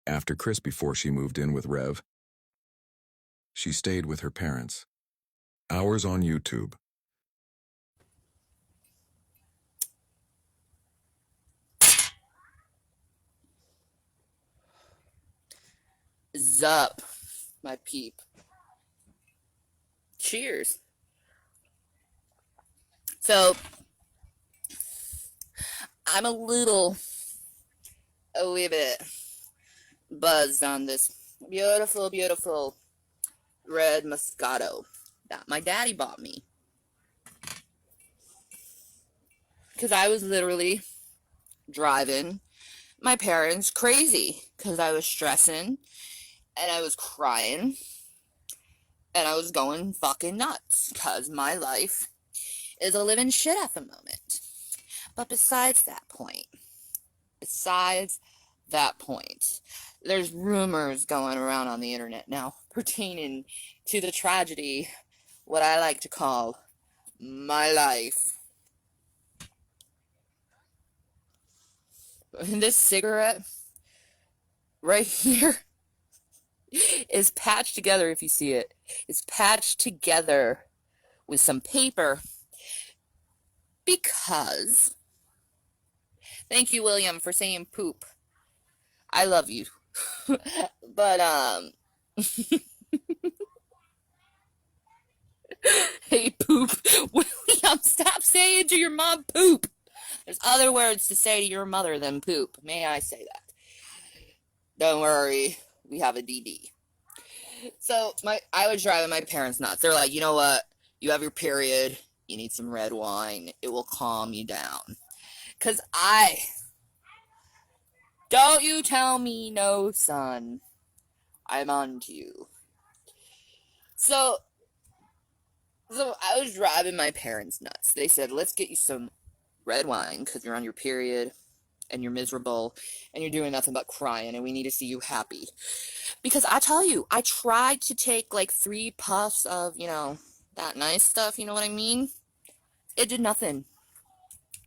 after Chris before she moved in with Rev. She stayed with her parents. Hours on YouTube. Zup, my peep. Cheers. So, I'm a little bit buzzed on this beautiful, beautiful red Moscato that my daddy bought me. Because I was literally driving my parents crazy because I was stressing and I was crying and I was going fucking nuts because my life is a living shit at the moment. But besides that point, there's rumors going around on the internet now pertaining to the tragedy, what I like to call my life. And this cigarette right here is patched together, if you see it. It's patched together with some paper because, thank you, William, for saying poop. I love you. But, hey, poop. William, stop saying to your mom poop. There's other words to say to your mother than poop. May I say that? Don't worry, we have a DD. So, I was driving my parents nuts. They're like, you know what? You have your period. You need some red wine. It will calm you down. Because don't you tell me no, son. I'm on to you. So I was driving my parents nuts. They said, let's get you some red wine because you're on your period and you're miserable and you're doing nothing but crying and we need to see you happy. Because I tell you, I tried to take like 3 puffs of, that nice stuff, you know what I mean? It did nothing.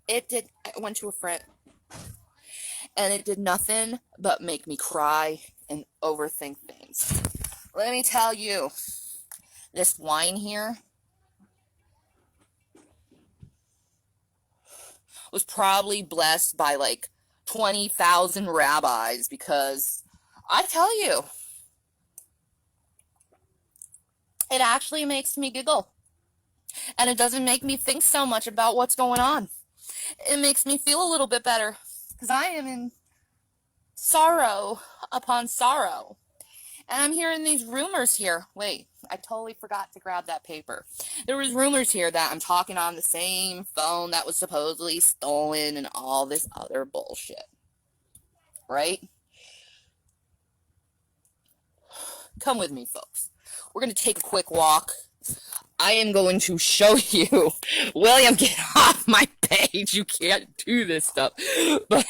I went to a friend and it did nothing but make me cry and overthink things. Let me tell you, this wine here was probably blessed by like 20,000 rabbis because I tell you, it actually makes me giggle. And it doesn't make me think so much about what's going on. It makes me feel a little bit better because I am in sorrow upon sorrow. And I'm hearing these rumors here. Wait, I totally forgot to grab that paper. There was rumors here that I'm talking on the same phone that was supposedly stolen and all this other bullshit. Right? Come with me, folks. We're going to take a quick walk. I am going to show you. William, get off my page. You can't do this stuff. But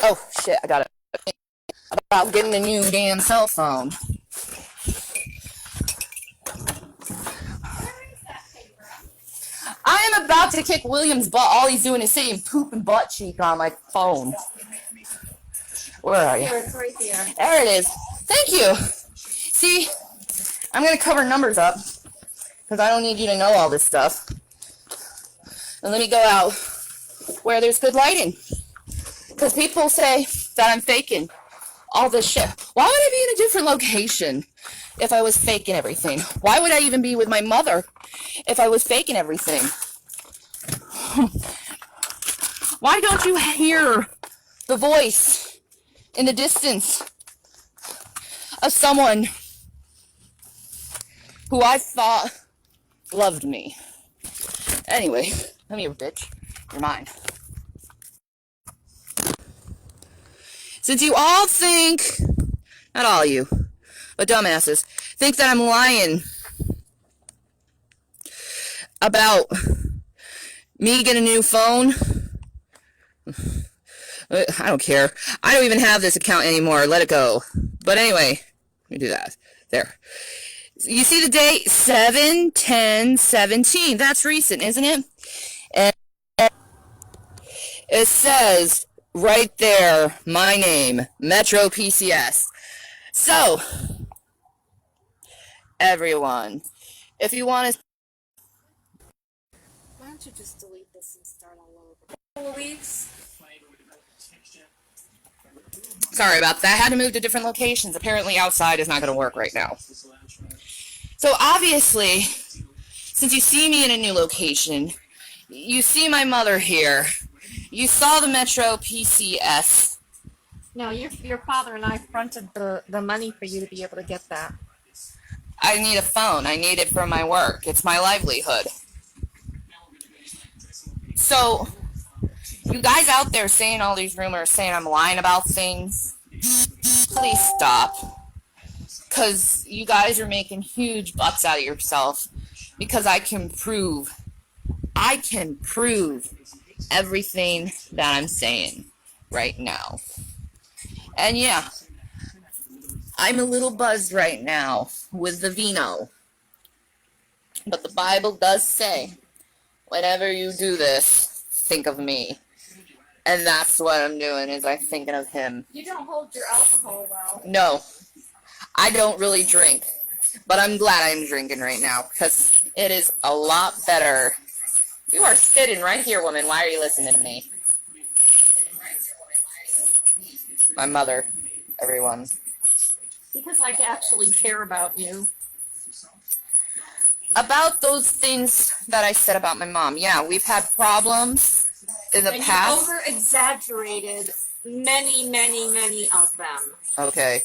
oh, shit, I got it. About getting a new damn cell phone. I am about to kick William's butt. All he's doing is saying poop and butt cheek on my phone. Where are you? Here, it's right there. There it is. Thank you. See, I'm going to cover numbers up because I don't need you to know all this stuff. And let me go out where there's good lighting. Because people say that I'm faking all this shit. Why would I be in a different location if I was faking everything? Why would I even be with my mother if I was faking everything? Why don't you hear the voice in the distance of someone who I thought loved me? Anyway, come here, bitch. You're mine. Since you all think, not all of you, but dumbasses, think that I'm lying about me getting a new phone, I don't care. I don't even have this account anymore. Let it go. But anyway, let me do that. There. You see the date? 7/10/17. That's recent, isn't it? And it says Right there, my name, Metro PCS. So, everyone, if you want to. Why don't you just delete this and start all over? A couple of weeks. Sorry about that. I had to move to different locations. Apparently, outside is not going to work right now. So, obviously, since you see me in a new location, you see my mother here. You saw the Metro PCS. No, your father and I fronted the money for you to be able to get that. I need a phone. I need it for my work. It's my livelihood. So, you guys out there saying all these rumors, saying I'm lying about things, please stop. Because you guys are making huge butts out of yourself. Because I can prove everything that I'm saying right now. And yeah, I'm a little buzzed right now with the vino. But the Bible does say, whenever you do this, think of me. And that's what I'm doing, is I'm thinking of him. You don't hold your alcohol well. No, I don't really drink. But I'm glad I'm drinking right now, because it is a lot better. You are sitting right here, woman. Why are you listening to me? My mother, everyone. Because I actually care about you. About those things that I said about my mom, yeah, we've had problems in the past. You over-exaggerated many of them. Okay.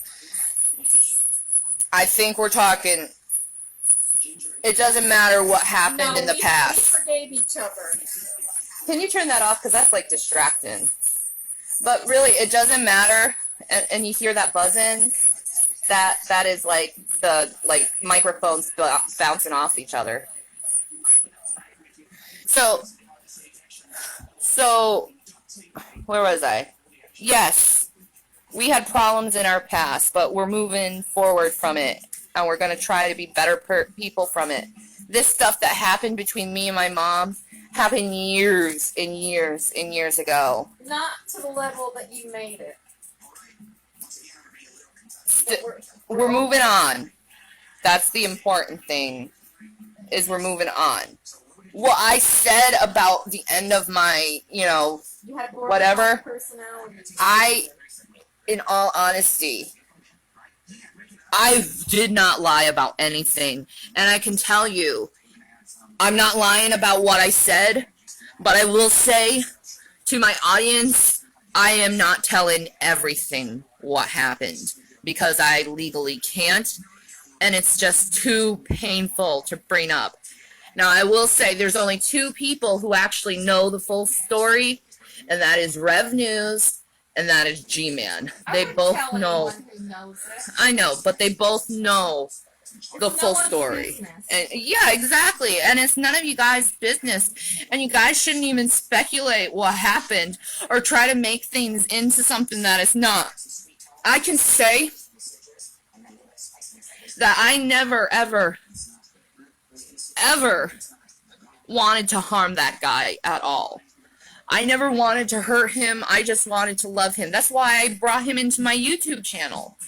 I think we're talking, it doesn't matter what happened in the past. We forgave each other. Can you turn that off? Because that's like distracting. But really, it doesn't matter. And you hear that buzzing? That is like the microphones bouncing off each other. So where was I? Yes, we had problems in our past, but we're moving forward from it, and we're going to try to be better people from it. This stuff that happened between me and my mom happened years and years and years ago. Not to the level that you made it. We're moving on. That's the important thing, is we're moving on. What I said about the end of my, whatever, in all honesty, I did not lie about anything. And I can tell you, I'm not lying about what I said, but I will say to my audience, I am not telling everything what happened, because I legally can't, and it's just too painful to bring up. Now, I will say there's only two people who actually know the full story, and that is Rev News, and that is G-Man. They both know. I know, but they both know the full story. And yeah, exactly. And it's none of you guys' business. And you guys shouldn't even speculate what happened or try to make things into something that it's not. I can say that I never, ever wanted to harm that guy at all. I never wanted to hurt him. I just wanted to love him. That's why I brought him into my YouTube channel.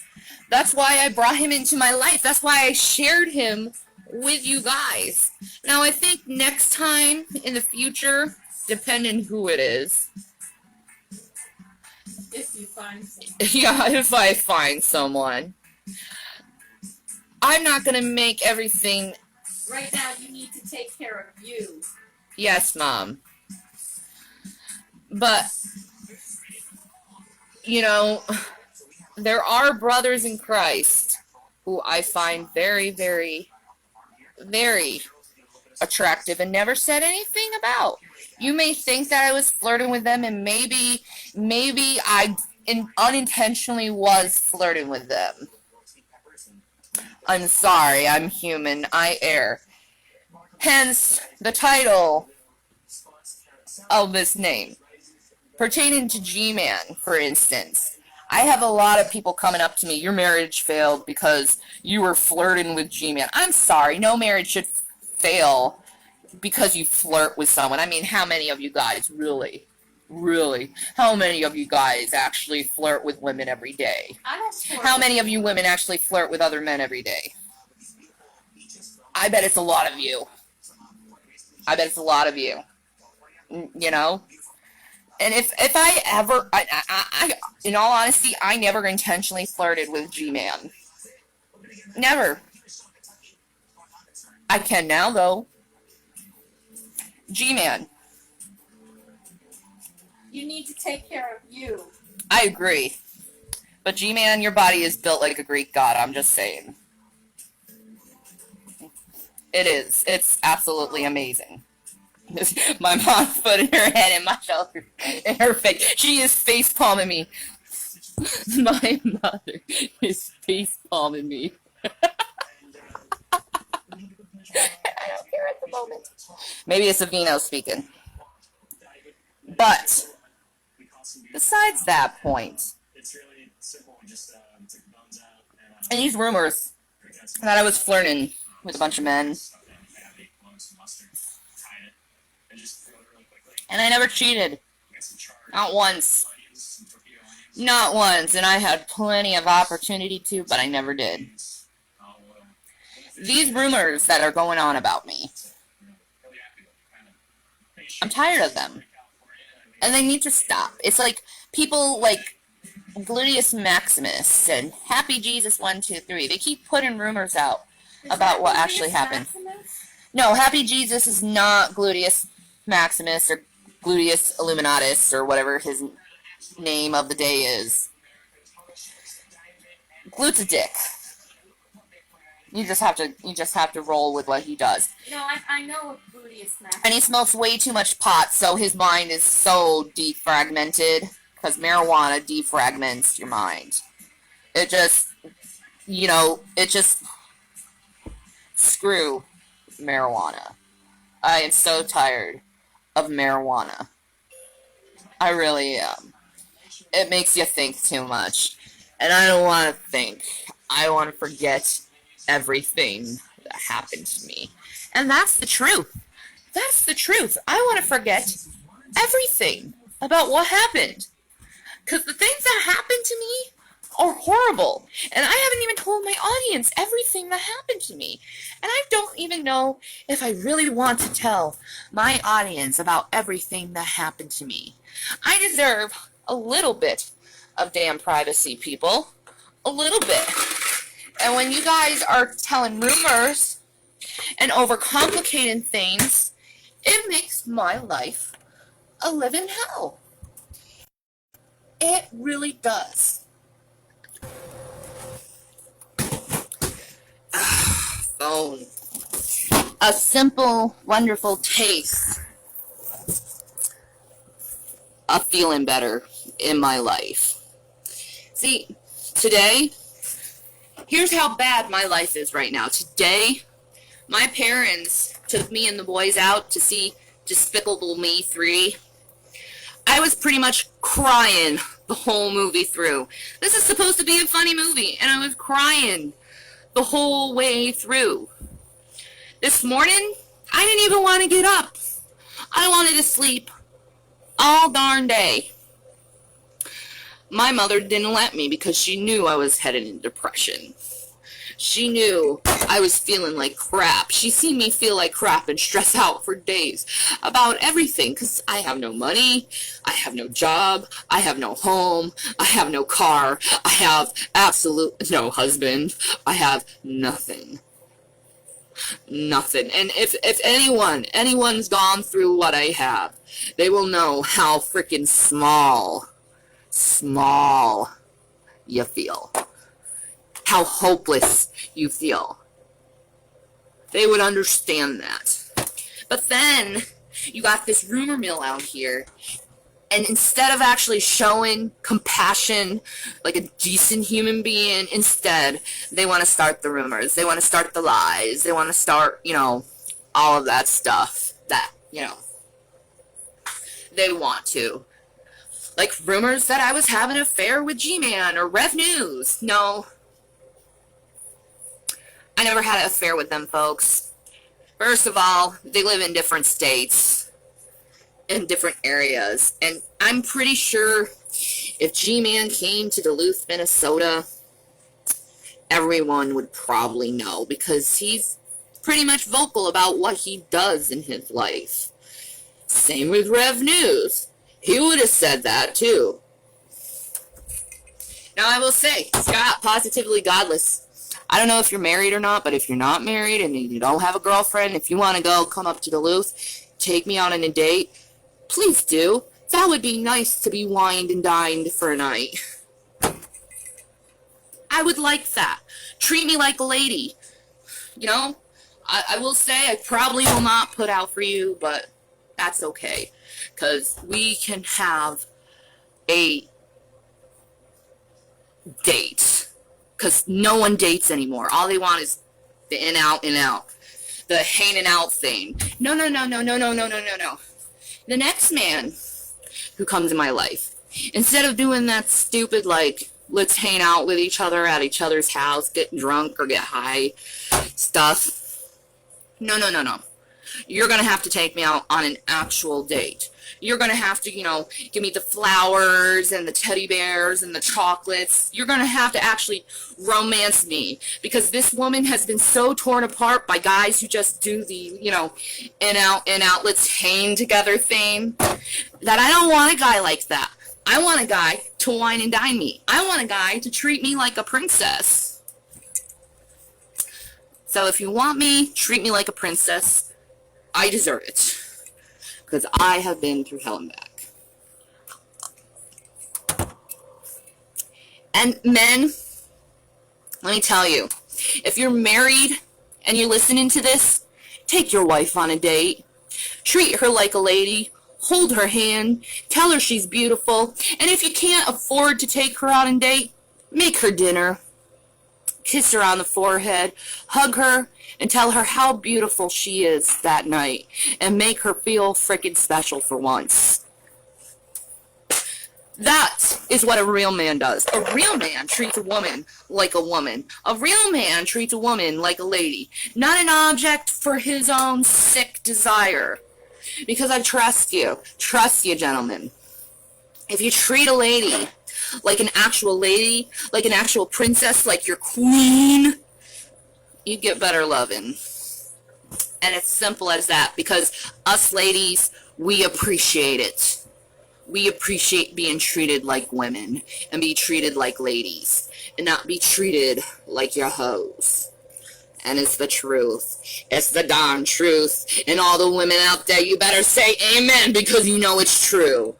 That's why I brought him into my life. That's why I shared him with you guys. Now, I think next time in the future, depending who it is. If you find someone. Yeah, if I find someone. I'm not going to make everything. Right now, you need to take care of you. Yes, Mom. But, there are brothers in Christ who I find very, very, very attractive and never said anything about. You may think that I was flirting with them, and maybe I unintentionally was flirting with them. I'm sorry, I'm human, I err. Hence, the title of this name. Pertaining to G-Man, for instance, I have a lot of people coming up to me, your marriage failed because you were flirting with G-Man. I'm sorry, no marriage should fail because you flirt with someone. I mean, how many of you guys really? Really? How many of you guys actually flirt with women every day? I don't flirt. How many of you women actually flirt with other men every day? I bet it's a lot of you. I bet it's a lot of you. You know? And if I ever, in all honesty, I never intentionally flirted with G-Man. Never. I can now, though. G-Man. You need to take care of you. I agree. But G-Man, your body is built like a Greek god, I'm just saying. It is. It's absolutely amazing. My mom's putting her head in my shoulder, in her face. She is face palming me. My mother is face palming me. I don't care at the moment. Maybe it's Avino speaking. But besides that point, and these rumors that I was flirting with a bunch of men, and I never cheated. Not once. Not once. And I had plenty of opportunity to, but I never did. These rumors that are going on about me, I'm tired of them. And they need to stop. It's like people like Gluteus Maximus and Happy Jesus 123. They keep putting rumors out about what actually happened. No, Happy Jesus is not Gluteus Maximus or Gluteus Illuminatus or whatever his name of the day is. Glute's a dick. You just have to roll with what he does. No, I know what Gluteus Maximus. And he smokes way too much pot, so his mind is so defragmented. Because marijuana defragments your mind. It just, screw marijuana. I am so tired of marijuana. I really am. It makes you think too much. And I don't want to think. I want to forget everything that happened to me. And that's the truth. That's the truth. I want to forget everything about what happened. Because the things that happened to me are horrible. And I haven't even told my audience everything that happened to me. And I don't even know if I really want to tell my audience about everything that happened to me. I deserve a little bit of damn privacy, people. A little bit. And when you guys are telling rumors and overcomplicating things, it makes my life a living hell. It really does. Phone. A simple, wonderful taste of feeling better in my life. See, today, here's how bad my life is right now. Today, my parents took me and the boys out to see Despicable Me 3. I was pretty much crying the whole movie through. This is supposed to be a funny movie, and I was crying the whole way through. This morning, I didn't even want to get up. I wanted to sleep all darn day. My mother didn't let me because she knew I was headed in depression. She knew I was feeling like crap. She seen me feel like crap and stress out for days about everything because I have no money, I have no job, I have no home, I have no car, I have absolute no husband, I have nothing. Nothing. And if anyone's gone through what I have, they will know how freaking small you feel. How hopeless you feel. They would understand that. But then, you got this rumor mill out here, and instead of actually showing compassion like a decent human being, instead, they want to start the rumors. They want to start the lies. They want to start, all of that stuff that, they want to. Like rumors that I was having an affair with G-Man or Rev News. No. I never had an affair with them, folks. First of all, they live in different states. in different areas. And I'm pretty sure if G-Man came to Duluth, Minnesota, everyone would probably know, because he's pretty much vocal about what he does in his life. Same with Rev News. He would have said that too. Now I will say, Scott, Positively Godless, I don't know if you're married or not, but if you're not married and you don't have a girlfriend, if you want to go come up to Duluth, take me on a date, please do. That would be nice to be wined and dined for a night. I would like that. Treat me like a lady. You know, I will say I probably will not put out for you, but that's okay. Because we can have a date. Because no one dates anymore. All they want is the in out. The hanging out thing. No. The next man who comes in my life, instead of doing that stupid, like, let's hang out with each other at each other's house, get drunk or get high stuff. No. You're going to have to take me out on an actual date. You're going to have to, give me the flowers and the teddy bears and the chocolates. You're going to have to actually romance me, because this woman has been so torn apart by guys who just do the, in out, let's hang together thing, that I don't want a guy like that. I want a guy to wine and dine me. I want a guy to treat me like a princess. So if you want me, treat me like a princess. I deserve it. Because I have been through hell and back. And men, let me tell you, if you're married and you're listening to this, take your wife on a date. Treat her like a lady. Hold her hand. Tell her she's beautiful. And if you can't afford to take her out on a date, make her dinner. Kiss her on the forehead. Hug her. And tell her how beautiful she is that night. And make her feel frickin' special for once. That is what a real man does. A real man treats a woman like a woman. A real man treats a woman like a lady. Not an object for his own sick desire. Because I trust you. Trust you, gentlemen. If you treat a lady like an actual lady, like an actual princess, like your queen, you get better loving. And it's simple as that, because us ladies, we appreciate it. We appreciate being treated like women and be treated like ladies and not be treated like your hoes. And it's the truth. It's the darn truth. And all the women out there, you better say amen, because you know it's true.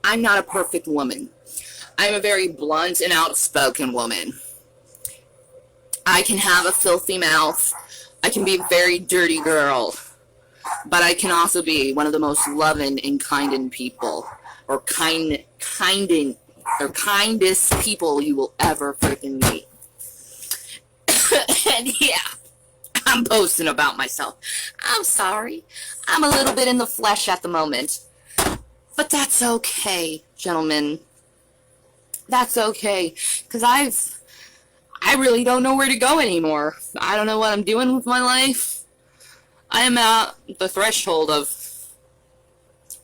I'm not a perfect woman. I'm a very blunt and outspoken woman. I can have a filthy mouth. I can be a very dirty girl. But I can also be one of the most loving and kindest people. Or kindest people you will ever freaking meet. And yeah, I'm boasting about myself. I'm sorry. I'm a little bit in the flesh at the moment. But that's okay, gentlemen. That's okay. Because I really don't know where to go anymore. I don't know what I'm doing with my life. I am at the threshold of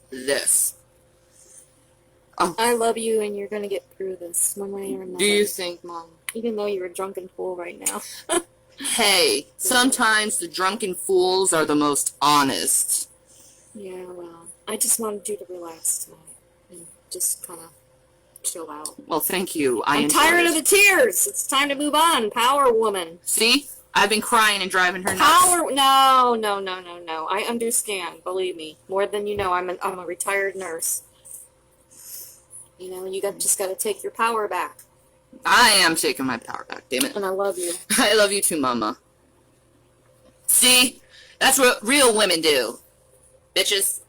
this. I love you, and you're gonna get through this one way or another. Do you think, Mom? Even though you're a drunken fool right now. Hey, sometimes the drunken fools are the most honest. Yeah, well, I just wanted you to relax tonight and just kind of chill out. Well, thank you. I'm tired of the tears. It's time to move on. Power woman. See? I've been crying and driving her nuts. Power. No. I understand. Believe me. More than you know. I'm a retired nurse. You just got to take your power back. I am taking my power back, damn it. And I love you. I love you too, Mama. See? That's what real women do. Bitches.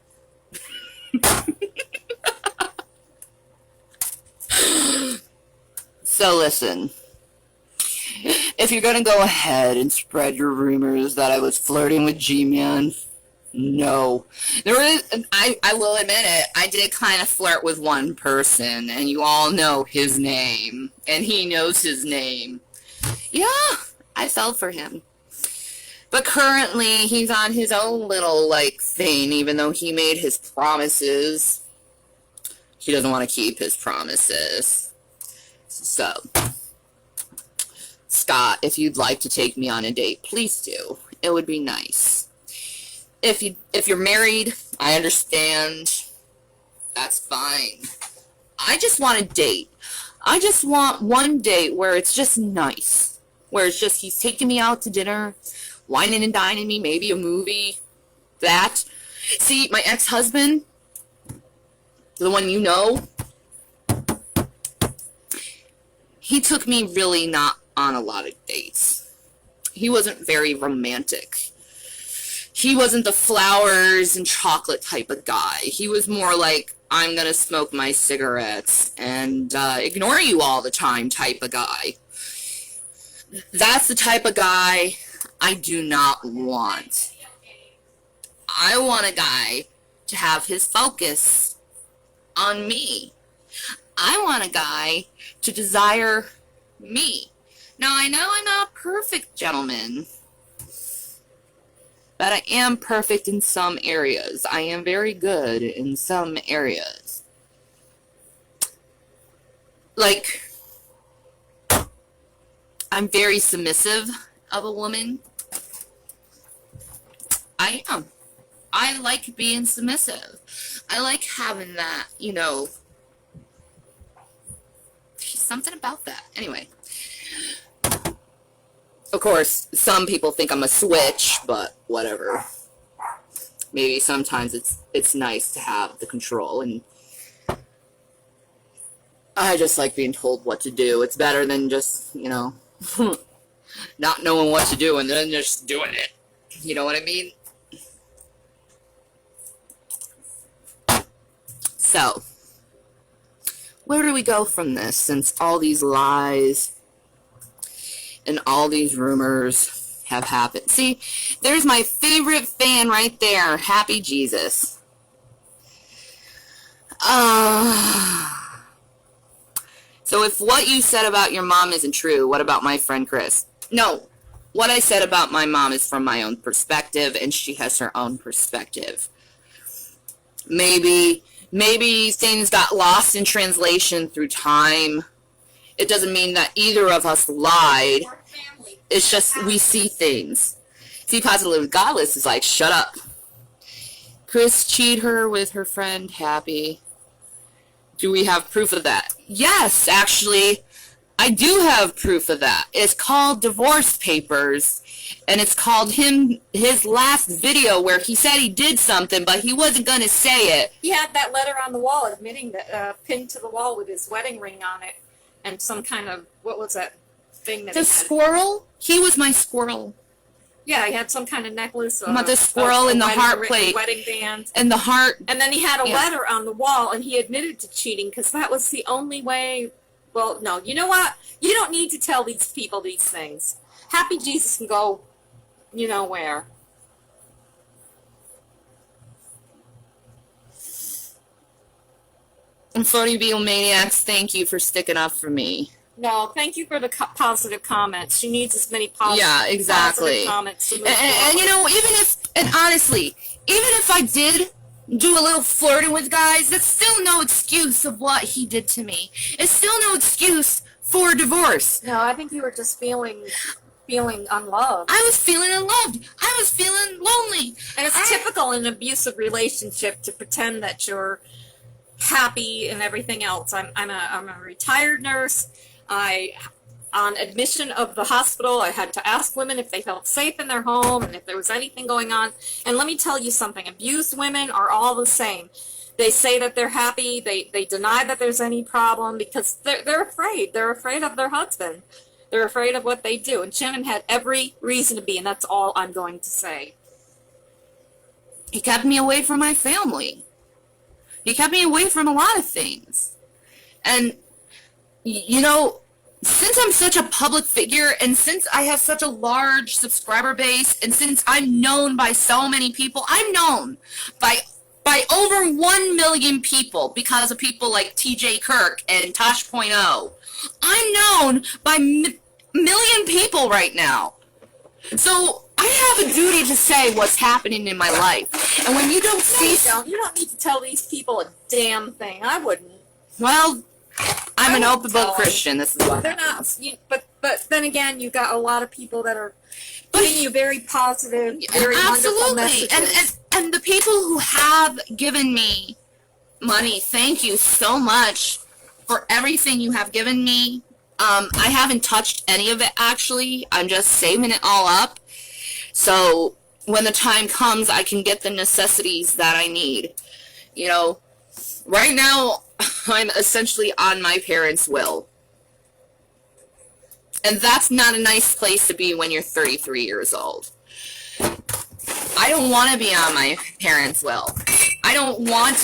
So listen. If you're gonna go ahead and spread your rumors that I was flirting with G-Man, no. I will admit it, I did kind of flirt with one person, and you all know his name, and he knows his name. Yeah, I fell for him. But currently, he's on his own little, like, thing, even though he made his promises. He doesn't want to keep his promises. So, Scott, if you'd like to take me on a date, please do. It would be nice. If you're married, I understand. That's fine. I just want a date. I just want one date where it's just nice. Where it's just he's taking me out to dinner, whining and dining me, maybe a movie. That. See, my ex-husband, the one you know, he took me really not on a lot of dates. He wasn't very romantic. He wasn't the flowers and chocolate type of guy. He was more like, I'm gonna smoke my cigarettes and ignore you all the time type of guy. That's the type of guy I do not want. I want a guy to have his focus on me. I want a guy to desire me. Now, I know I'm not a perfect gentleman, but I am perfect in some areas. I am very good in some areas. Like, I'm very submissive of a woman. I am. I like being submissive. I like having that, you know, something about that. Anyway. Of course, some people think I'm a switch, but whatever. Maybe sometimes it's nice to have the control, and I just like being told what to do. It's better than just, you know, not knowing what to do and then just doing it. You know what I mean? So, where do we go from this, since all these lies and all these rumors have happened? See, there's my favorite fan right there, Happy Jesus. So if what you said about your mom isn't true, what about my friend Chris? No, what I said about my mom is from my own perspective, and she has her own perspective. Maybe things got lost in translation through time. It doesn't mean that either of us lied. It's just we see things. See, Positively Godless is like, shut up. Chris cheated her with her friend Happy. Do we have proof of that? Yes, actually, I do have proof of that. It's called Divorce Papers, and it's called his last video where he said he did something, but he wasn't going to say it. He had that letter on the wall admitting that, pinned to the wall with his wedding ring on it, and some kind of, what was that thing that The he had? squirrel? He was my squirrel. Yeah, he had some kind of necklace. About the squirrel and the heart plate. Wedding band. And the heart. And then he had a Yeah. letter on the wall, and he admitted to cheating because that was the only way. Well, no, you know what? You don't need to tell these people these things. Happy Jesus can go, you know where. And Phony Beatlemaniacs, thank you for sticking up for me. No, thank you for the positive comments. She needs as many Yeah, exactly. positive comments to move And you know, and honestly, even if I did do a little flirting with guys, that's still no excuse of what he did to me. It's still no excuse for divorce. No, I think you were just feeling unloved. I was feeling unloved. I was feeling lonely. And it's typical in an abusive relationship to pretend that you're happy and everything else. I'm a retired nurse. On admission of the hospital, I had to ask women if they felt safe in their home and if there was anything going on. And let me tell you something, abused women are all the same. They say that they're happy, they deny that there's any problem because they're afraid. They're afraid of their husband. They're afraid of what they do. And Shannon had every reason to be, and that's all I'm going to say. He kept me away from my family. He kept me away from a lot of things. And you know, since I'm such a public figure and since I have such a large subscriber base and since I'm known by so many people, I'm known by over 1 million people because of people like TJ Kirk and Tosh.0. I'm known by million people right now. So I I have a duty to say what's happening in my life. And when you don't see... You don't need to tell these people a damn thing. I wouldn't. Well, I'm an I open won't book tell Christian. This is what They're happens. not. But then again, you got a lot of people that are giving you very positive, very wonderful Absolutely. messages. And the people who have given me money, thank you so much for everything you have given me. I haven't touched any of it, actually. I'm just saving it all up. So when the time comes, I can get the necessities that I need. You know, right now, I'm essentially on my parents' will. And that's not a nice place to be when you're 33 years old. I don't want to be on my parents' will. I don't want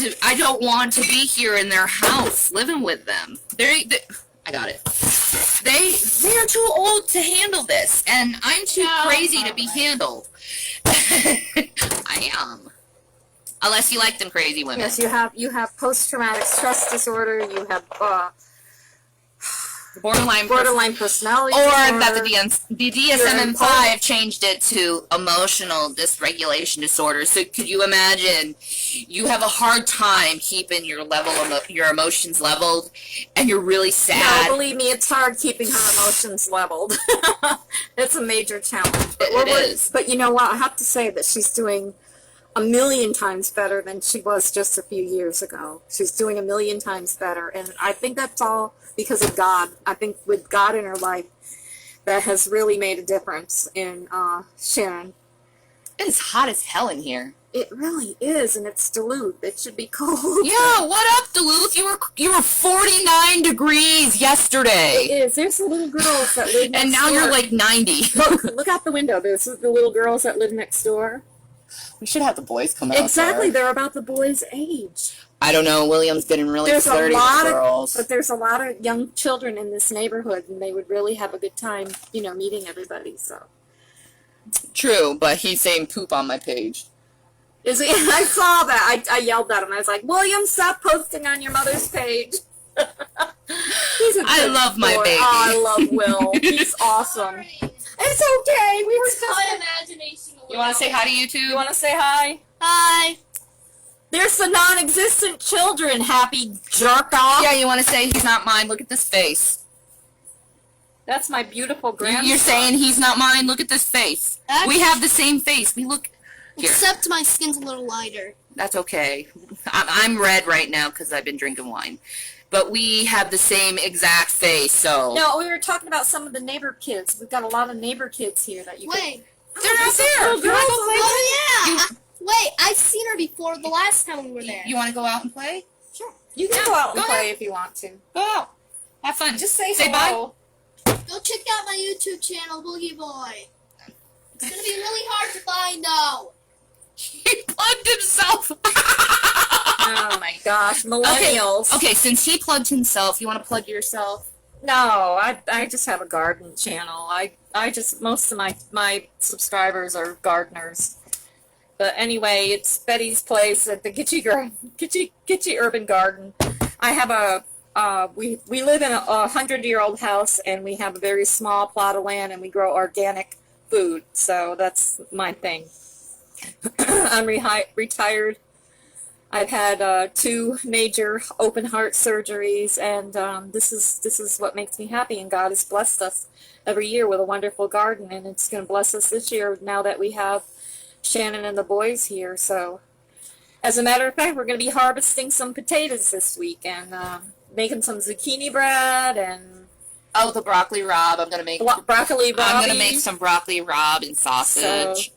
to be here in their house living with them. I got it. They're too old to handle this, and I'm too crazy to be handled. I am. Unless you like them crazy women. Yes, you have post-traumatic stress disorder. You have borderline personality or disorder. that the DSM-5 changed it to emotional dysregulation disorder. So could you imagine you have a hard time keeping your emotions leveled, and you're really sad? No, believe me, it's hard keeping her emotions leveled. It's a major challenge. But It is. But you know what? I have to say that she's doing a million times better than she was just a few years ago. She's doing a million times better, and I think that's all because of God. I think with God in her life, that has really made a difference in Shannon. It's hot as hell in here. It really is, and it's Duluth. It should be cold. Yeah, what up, Duluth? You were 49 degrees yesterday. It is. There's the little girls that live next And now door. you're like 90. Look out the window. There's the little girls that live next door. We should have the boys come out. Exactly. there. They're about the boys' age. I don't know. William's getting really There's a flirty lot with of, girls. but there's a lot of young children in this neighborhood, and they would really have a good time, meeting everybody. So, True, but he's saying poop on my page. is he? I saw that. I yelled at him. I was like, "William, stop posting on your mother's page." He's a I good love my boy. baby. Oh, I love Will. He's awesome. It's okay. We were just. My imagination. You want to say hi to you You two? want to say hi? Hi. There's the non-existent children. Happy jerk off. Yeah, you want to say he's not mine? Look at this face. That's my beautiful grandson. You're saying he's not mine? Look at this face. We have the same face. We look... Here, Except my skin's a little lighter. that's okay. I'm red right now because I've been drinking wine. But we have the same exact face, so... No, we were talking about some of the neighbor kids. We've got a lot of neighbor kids here that you Wait. They're not there. little girls Oh yeah. Wait, I've seen her before the last time we were there. You want to go out and play? Sure. You can go out and Go play ahead. if you want to. Go out. Have fun. Just say hello. bye. Go check out my YouTube channel, Boogie Boy. It's gonna be really hard to find though. He plugged himself. Oh my gosh, millennials. Okay, since he plugged himself, you want to plug yourself? No, I just have a garden channel. I just most of my subscribers are gardeners. But anyway, it's Betty's Place at the Gitchy Urban Garden. I have we live in a 100-year-old house, and we have a very small plot of land, and we grow organic food. So that's my thing. I'm retired. I've had 2 major open heart surgeries, and this is what makes me happy. And God has blessed us every year with a wonderful garden, and it's going to bless us this year now that we have Shannon and the boys here. So, as a matter of fact, we're going to be harvesting some potatoes this week and making some zucchini bread and Oh, the broccoli rabe. I'm gonna make. broccoli. I'm gonna make some broccoli rabe and sausage.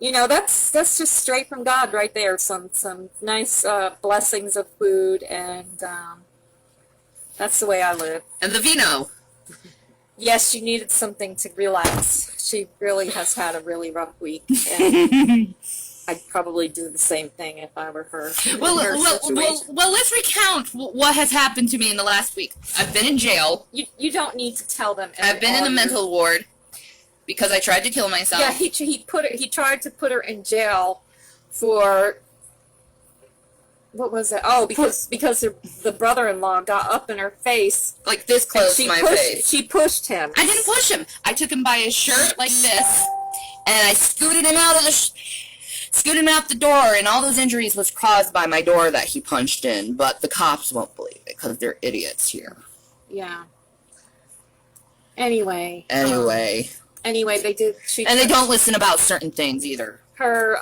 So, that's just straight from God right there. Some nice blessings of food, and that's the way I live. And the vino. Yes, she needed something to relax. She really has had a really rough week, and I'd probably do the same thing if I were her. Well, in her situation. let's recount what has happened to me in the last week. I've been in jail. You don't need to tell them. I've been in the mental ward because I tried to kill myself. Yeah, he tried to put her in jail for. What was it? Oh, because the brother-in-law got up in her face. Like this close to my face. She pushed him. I didn't push him. I took him by his shirt like this, and I scooted him out the door, and all those injuries was caused by my door that he punched in, but the cops won't believe it because they're idiots here. Yeah. Anyway, they did. And they don't listen about certain things either. Her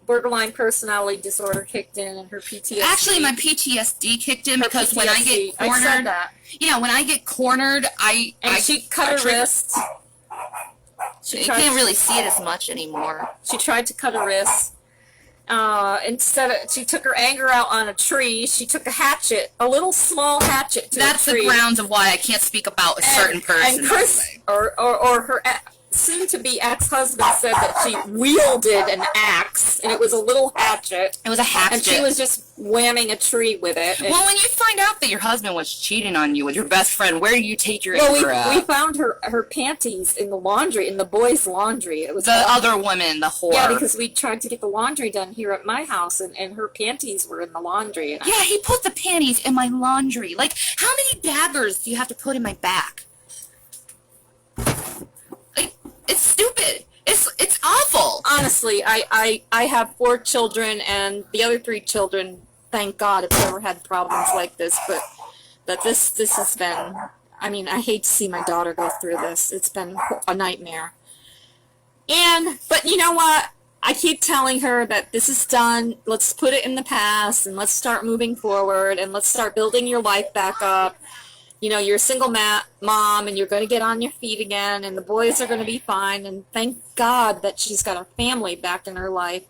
borderline personality disorder kicked in, and her PTSD. Actually, my PTSD kicked in because when I get cornered, I said that. Yeah, when I get cornered, she cut her wrist. You can't really see it as much anymore. She tried to cut her wrist. She took her anger out on a tree. She took a little small hatchet to That's a tree. the grounds of why I can't speak about a certain person. And Chris, or her soon-to-be ex-husband said that she wielded an axe, and it was a little hatchet. It was a hatchet. And she was just whamming a tree with it. Well, when you find out that your husband was cheating on you with your best friend, where do you take your anger out? We found her panties in the laundry, in the boys' laundry. It was the other woman, the whore. Yeah, because we tried to get the laundry done here at my house, and her panties were in the laundry. And yeah, he put the panties in my laundry. Like, how many daggers do you have to put in my back? It's stupid. It's awful. Honestly, I have 4 children, and the other 3 children, thank God, have never had problems like this. But this has been. I mean, I hate to see my daughter go through this. It's been a nightmare. But you know what? I keep telling her that this is done. Let's put it in the past, and let's start moving forward, and let's start building your life back up. You know, you're a single mom, and you're going to get on your feet again, and the boys are going to be fine, and thank God that she's got her family back in her life.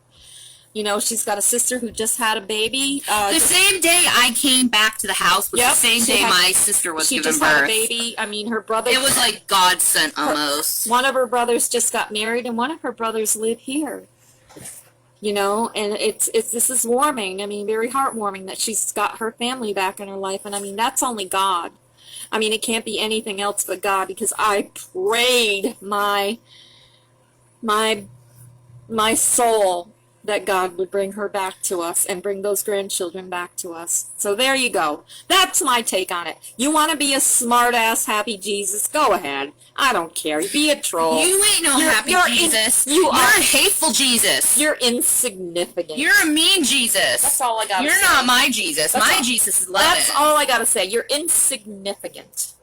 You know, she's got a sister who just had a baby. The same day I came back to the house was the same day my sister was given birth. She just had a baby. I mean, her brother... It was like God sent almost. One of her brothers just got married, and one of her brothers live here. You know, and this is warming. I mean, very heartwarming that she's got her family back in her life, and I mean, that's only God. I mean, it can't be anything else but God, because I prayed my soul that God would bring her back to us and bring those grandchildren back to us. So there you go. That's my take on it. You want to be a smart-ass happy Jesus? Go ahead. I don't care. Be a troll. You ain't no happy Jesus. You're a hateful Jesus. You're insignificant. You're a mean Jesus. That's all I got to say. You're not my Jesus. My Jesus is loving. That's all I got to say. You're insignificant.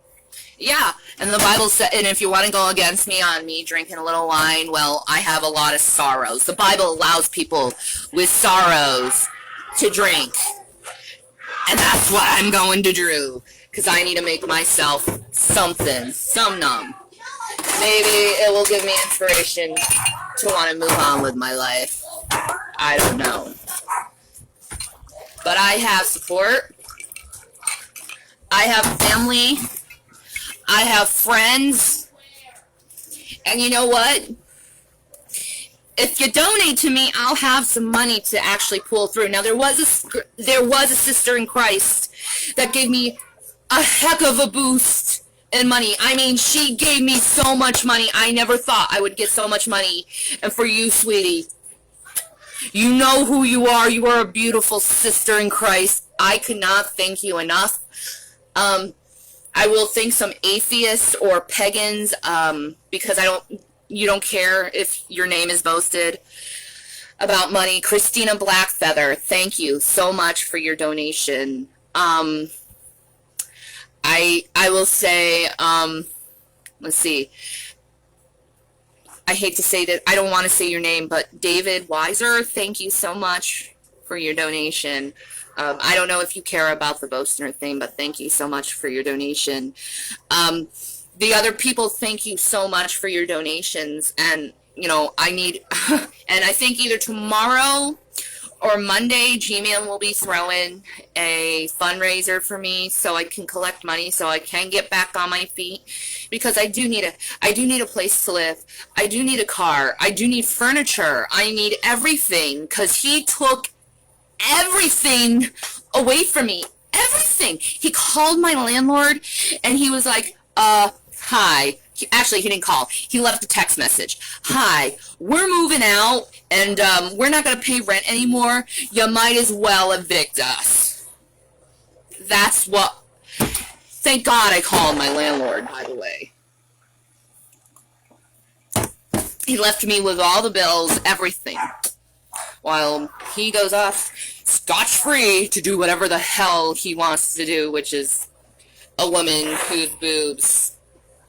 Yeah, and the Bible said, and if you want to go against me on me drinking a little wine, well, I have a lot of sorrows. The Bible allows people with sorrows to drink. And that's what I'm going to do, because I need to make myself something, some numb. Maybe it will give me inspiration to want to move on with my life. I don't know. But I have support. I have family. I have friends, and you know what? If you donate to me, I'll have some money to actually pull through. Now, there was a sister in Christ that gave me a heck of a boost in money. I mean, she gave me so much money. I never thought I would get so much money. And for you, sweetie, you know who you are. You are a beautiful sister in Christ. I could not thank you enough. I will thank some atheists or pagans, because you don't care if your name is boasted about money. Christina Blackfeather, thank you so much for your donation. I will say, let's see. I hate to say that, I don't want to say your name, but David Weiser, thank you so much for your donation. I don't know if you care about the Boastner thing, but thank you so much for your donation. The other people, thank you so much for your donations. And, you know, I need, and I think either tomorrow or Monday, G-Man will be throwing a fundraiser for me so I can collect money so I can get back on my feet. Because I do need a place to live. I do need a car. I do need furniture. I need everything, because he took everything away from me. Everything. He called my landlord and he was like, hi. Actually, he didn't call. He left a text message. Hi, we're moving out and we're not going to pay rent anymore. You might as well evict us. That's what... Thank God I called my landlord, by the way. He left me with all the bills, everything, while he goes off scotch-free to do whatever the hell he wants to do, which is a woman whose boobs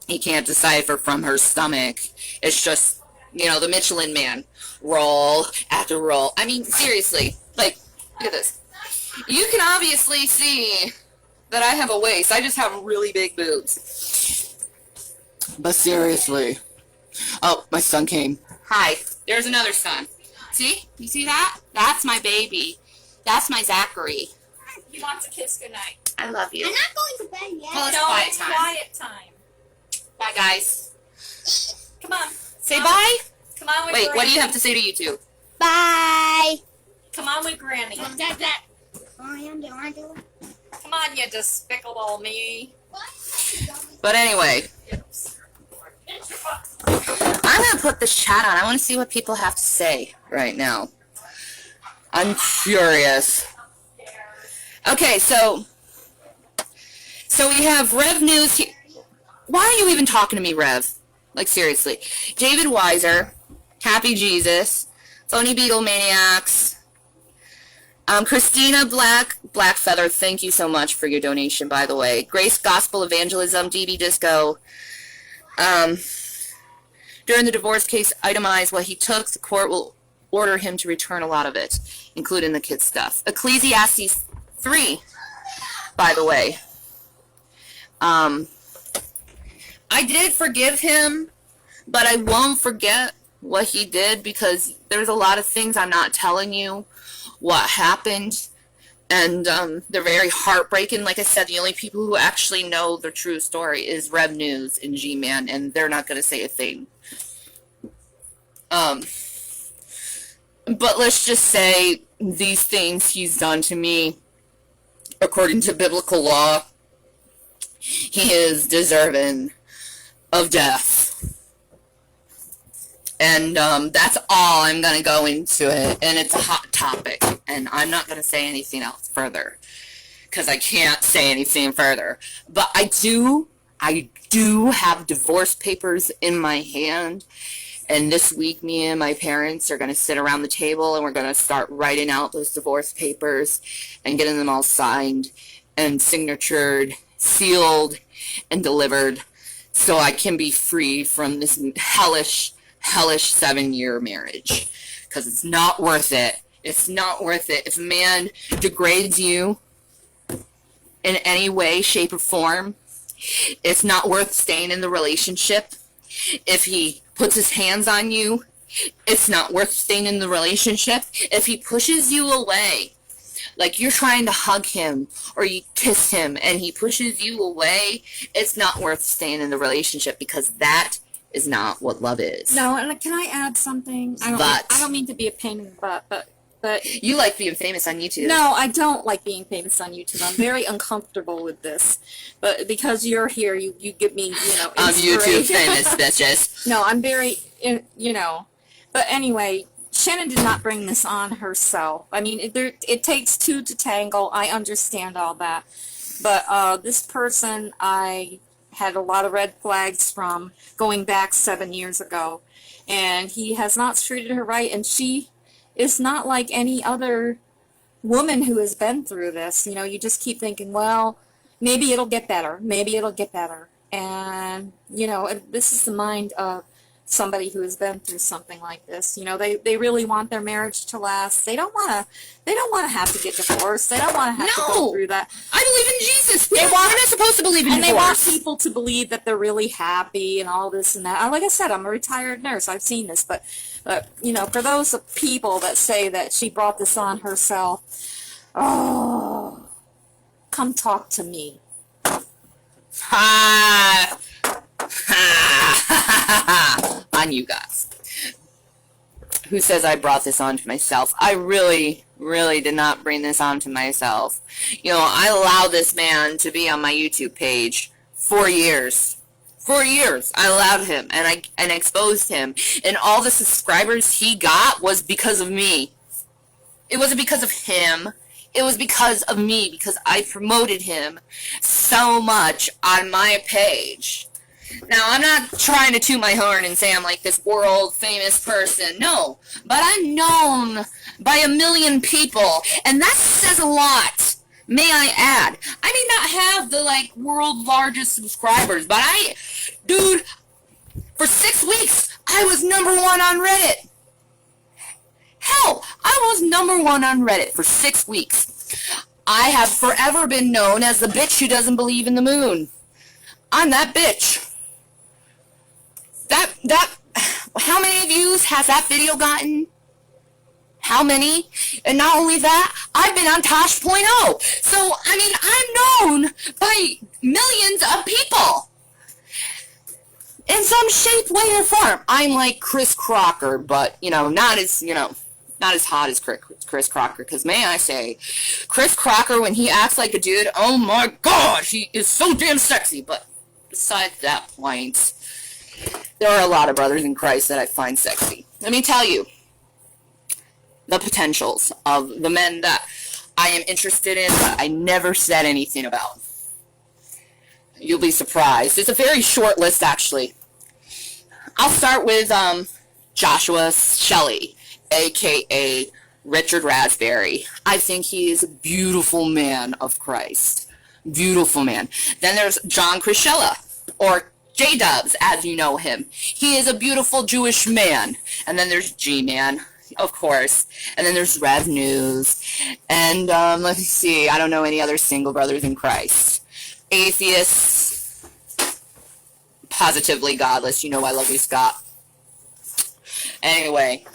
he can't decipher from her stomach. It's just, you know, the Michelin Man. Roll after roll. I mean, seriously. Like, look at this. You can obviously see that I have a waist. I just have really big boobs. But seriously. Oh, my son came. Hi. There's another son. See? You see that? That's my baby. That's my Zachary. He wants a kiss goodnight. I love you. I'm not going to bed yet. Well, it's No, quiet it's time. quiet time. Bye, guys. Come on. Say bye. Come on with Wait, Granny. what do you have to say to YouTube? Bye. Come on with Granny. Come on, you despicable me. But anyway, I'm going to put this chat on. I want to see what people have to say right now. I'm curious. Okay, so we have Rev News. Why are you even talking to me, Rev? Like, seriously. David Weiser, Happy Jesus, Phony Beagle Maniacs, Christina Blackfeather, thank you so much for your donation, by the way. Grace Gospel Evangelism, DB Disco. During the divorce case, itemize what he took. The court will order him to return a lot of it, including the kids' stuff. Ecclesiastes 3, by the way. I did forgive him, but I won't forget what he did, because there's a lot of things I'm not telling you what happened, and they're very heartbreaking. Like I said, the only people who actually know the true story is Rev News and G-Man, and they're not going to say a thing. But let's just say these things he's done to me, according to biblical law, he is deserving of death. And that's all I'm going to go into it. And it's a hot topic. And I'm not going to say anything else further, because I can't say anything further. But I do have divorce papers in my hand. And this week, me and my parents are going to sit around the table and we're going to start writing out those divorce papers and getting them all signed and signatured, sealed, and delivered, so I can be free from this hellish 7-year marriage. Because it's not worth it. It's not worth it. If a man degrades you in any way, shape, or form, it's not worth staying in the relationship. If he puts his hands on you, it's not worth staying in the relationship. If he pushes you away, like you're trying to hug him or you kiss him and he pushes you away, it's not worth staying in the relationship, because that is not what love is. No, and can I add something? I don't mean to be a pain in the butt, but You like being famous on YouTube. no, I don't like being famous on YouTube. I'm very uncomfortable with this, but because you're here, you give me, I'm YouTube inspiration. famous, bitches. No, I'm very, But anyway, Shannon did not bring this on herself. I mean, it takes two to tangle. I understand all that. But this person, I had a lot of red flags from going back 7 years ago. And he has not treated her right. And she is not like any other woman who has been through this. You just keep thinking, well, maybe it'll get better. Maybe it'll get better. And, this is the mind of somebody who has been through something like this. They really want their marriage to last. They don't want to have to get divorced. They don't want to have to go through that. I believe in Jesus. We're not supposed to believe in And divorce. they want people to believe that they're really happy and all this and that. Like I said, I'm a retired nurse. I've seen this. But for those people that say that she brought this on herself, oh, come talk to me. Ha! On you guys. Who says I brought this on to myself? I really did not bring this on to myself. I allowed this man to be on my YouTube page for years. For years, I allowed him, and I exposed him. And all the subscribers he got was because of me. It wasn't because of him. It was because of me, because I promoted him so much on my page. Now, I'm not trying to toot my horn and say I'm like this world famous person. No. But I'm known by 1 million people. And that says a lot. May I add. I may not have the, like, world largest subscribers. But dude, for 6 weeks, I was #1 on Reddit. Hell, I was #1 on Reddit for 6 weeks. I have forever been known as the bitch who doesn't believe in the moon. I'm that bitch. How many views has that video gotten? How many? And not only that, I've been on Tosh.0. So, I mean, I'm known by millions of people. In some shape, way, or form. I'm like Chris Crocker, but, not as hot as Chris Crocker. Because may I say, Chris Crocker, when he acts like a dude, oh my god, he is so damn sexy. But besides that point, there are a lot of brothers in Christ that I find sexy. Let me tell you the potentials of the men that I am interested in, but I never said anything about. You'll be surprised. It's a very short list, actually. I'll start with Joshua Shelley, a.k.a. Richard Raspberry. I think he is a beautiful man of Christ. Beautiful man. Then there's John Crisella, or J-Dubs, as you know him. He is a beautiful Jewish man. And then there's G-Man, of course. And then there's Rev News. And let's see, I don't know any other single brothers in Christ. Atheists. Positively godless. You know I love you, Scott. Anyway,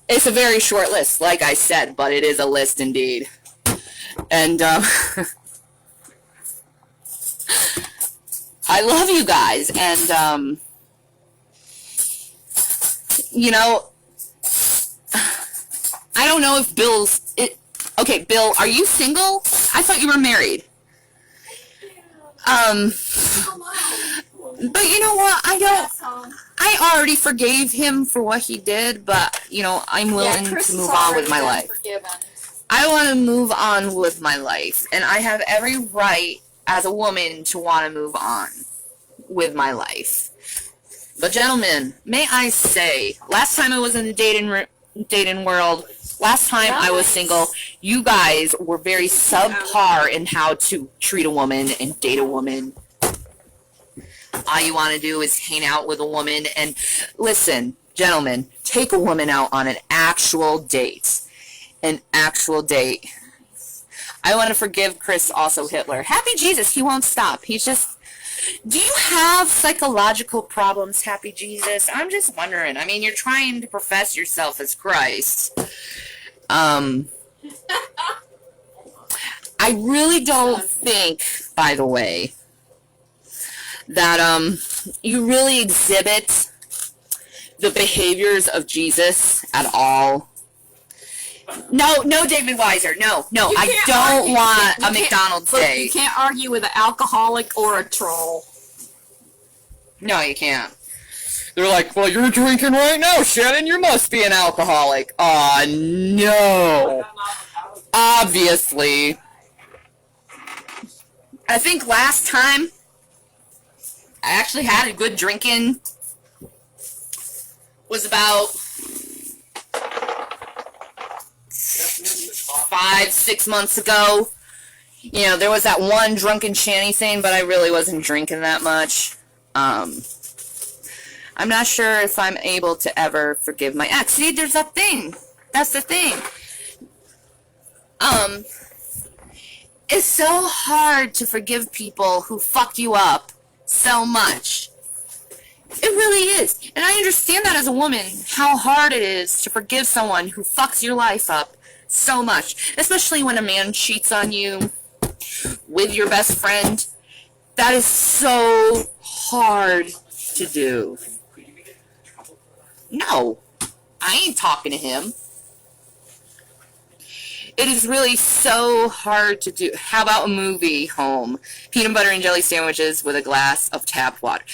it's a very short list, like I said, but it is a list indeed. And I love you guys, and I don't know if okay, Bill, are you single? I thought you were married. But you know what? I already forgave him for what he did, but, I'm willing to move on with my life. I want to move on with my life, and I have every right as a woman to want to move on with my life. But gentlemen, may I say, last time I was in the dating world, last time I was single, you guys were very subpar in how to treat a woman and date a woman. All you want to do is hang out with a woman. And listen, gentlemen, take a woman out on an actual date. An actual date. I want to forgive Chris, also Hitler. Happy Jesus, he won't stop. He's just... Do you have psychological problems, Happy Jesus? I'm just wondering. I mean, you're trying to profess yourself as Christ. I really don't think, by the way, that you really exhibit the behaviors of Jesus at all. No, David Weiser. No, I don't want a McDonald's day. You can't argue with an alcoholic or a troll. No, you can't. They're like, well, you're drinking right now, Shannon. You must be an alcoholic. Aw, no. Obviously. I think last time I actually had a good drinking was about 5-6 months ago. There was that one drunken shanty thing, but I really wasn't drinking that much. I'm not sure if I'm able to ever forgive my ex. See, there's that thing. That's the thing. It's so hard to forgive people who fuck you up so much. It really is. And I understand that as a woman, how hard it is to forgive someone who fucks your life up so much. Especially when a man cheats on you with your best friend. That is so hard to do. No, I ain't talking to him. It is really so hard to do. How about a movie home? Peanut butter and jelly sandwiches with a glass of tap water.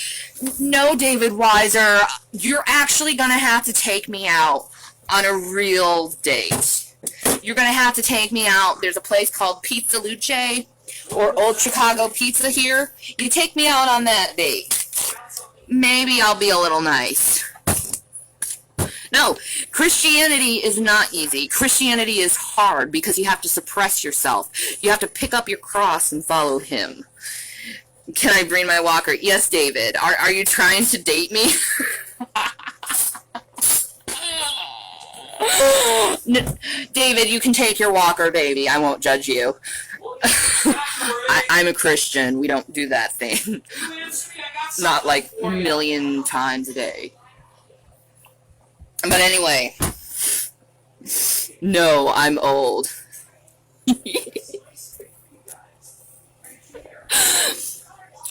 No, David Weiser, you're actually going to have to take me out on a real date. You're going to have to take me out. There's a place called Pizza Luce or Old Chicago Pizza here. You take me out on that date. maybe I'll be a little nice. No, Christianity is not easy. Christianity is hard because you have to suppress yourself. You have to pick up your cross and follow him. Can I bring my walker? Yes, David. Are you trying to date me? David, you can take your walker, baby. I won't judge you. I'm a Christian. We don't do that thing. Not like a million times a day. But anyway. No, I'm old.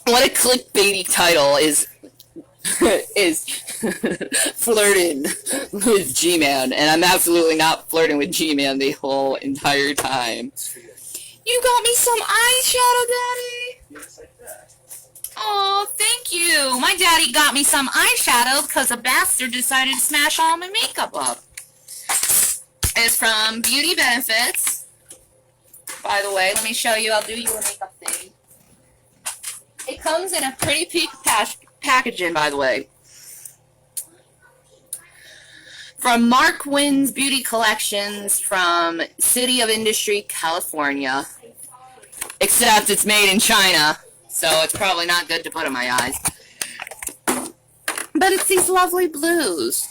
What a clickbaity title is flirting with G-Man, and I'm absolutely not flirting with G-Man the whole entire time. You got me some eyeshadow, Daddy? Oh, thank you. My daddy got me some eyeshadow because a bastard decided to smash all my makeup up. It's from Beauty Benefits. By the way, let me show you. I'll do you a makeup thing. It comes in a pretty pink packaging, by the way. From Mark Wynn's Beauty Collections from City of Industry, California. Except it's made in China, so it's probably not good to put in my eyes. But it's these lovely blues.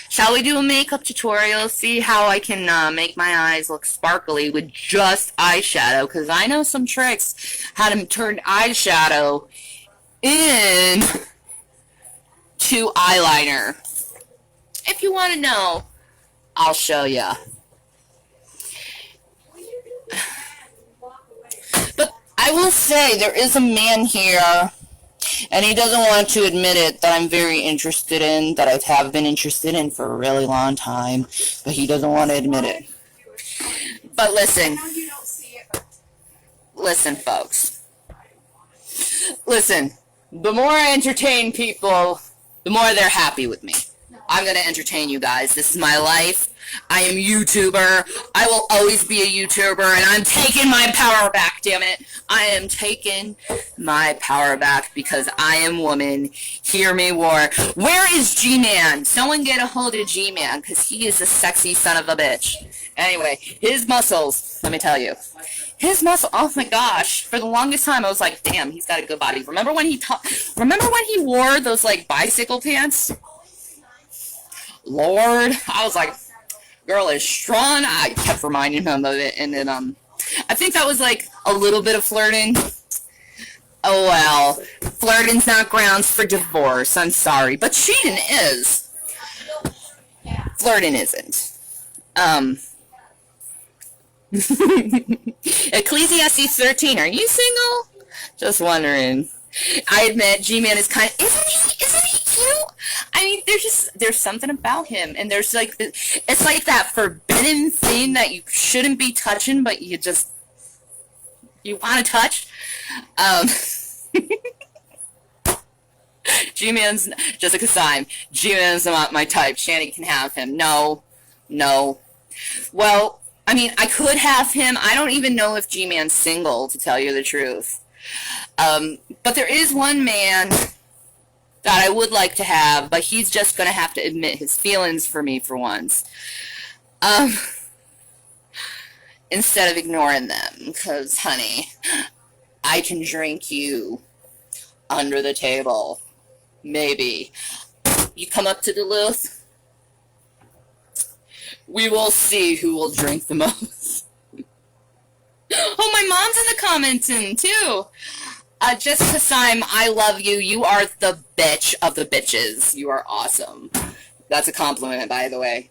Shall we do a makeup tutorial? See how I can make my eyes look sparkly with just eyeshadow, because I know some tricks how to turn eyeshadow in to eyeliner. If you want to know, I'll show ya. But I will say, there is a man here, and he doesn't want to admit it, that I'm very interested in, that I have been interested in for a really long time, but he doesn't want to admit it. But listen. Listen, folks. Listen. The more I entertain people, the more they're happy with me. I'm going to entertain you guys. This is my life. I am a YouTuber. I will always be a YouTuber, and I'm taking my power back, damn it. I am taking my power back because I am woman. Hear me roar. Where is G-Man? Someone get a hold of G-Man, because he is a sexy son of a bitch. Anyway, his muscles, let me tell you. His muscle, oh my gosh. For the longest time, I was like, damn, he's got a good body. Remember when he wore those, like, bicycle pants? Lord, I was like, girl is strong. I kept reminding him of it, and then I think that was like a little bit of flirting. Oh well, flirting's not grounds for divorce. I'm sorry, but cheating is. Flirting isn't. Ecclesiastes 13. Are you single? Just wondering. I admit, G-Man is kind of, isn't he cute? I mean, there's something about him, and there's like, it's like that forbidden thing that you shouldn't be touching, but you want to touch. G-Man's, Jessica Syme, G-Man's not my type. Shanny can have him. No. Well, I mean, I could have him. I don't even know if G-Man's single, to tell you the truth. But there is one man that I would like to have, but he's just going to have to admit his feelings for me for once. Instead of ignoring them, because, honey, I can drink you under the table. Maybe. You come up to Duluth? We will see who will drink the most. Oh, my mom's in the commenting, too. Jessica Syme, I love you. You are the bitch of the bitches. You are awesome. That's a compliment, by the way.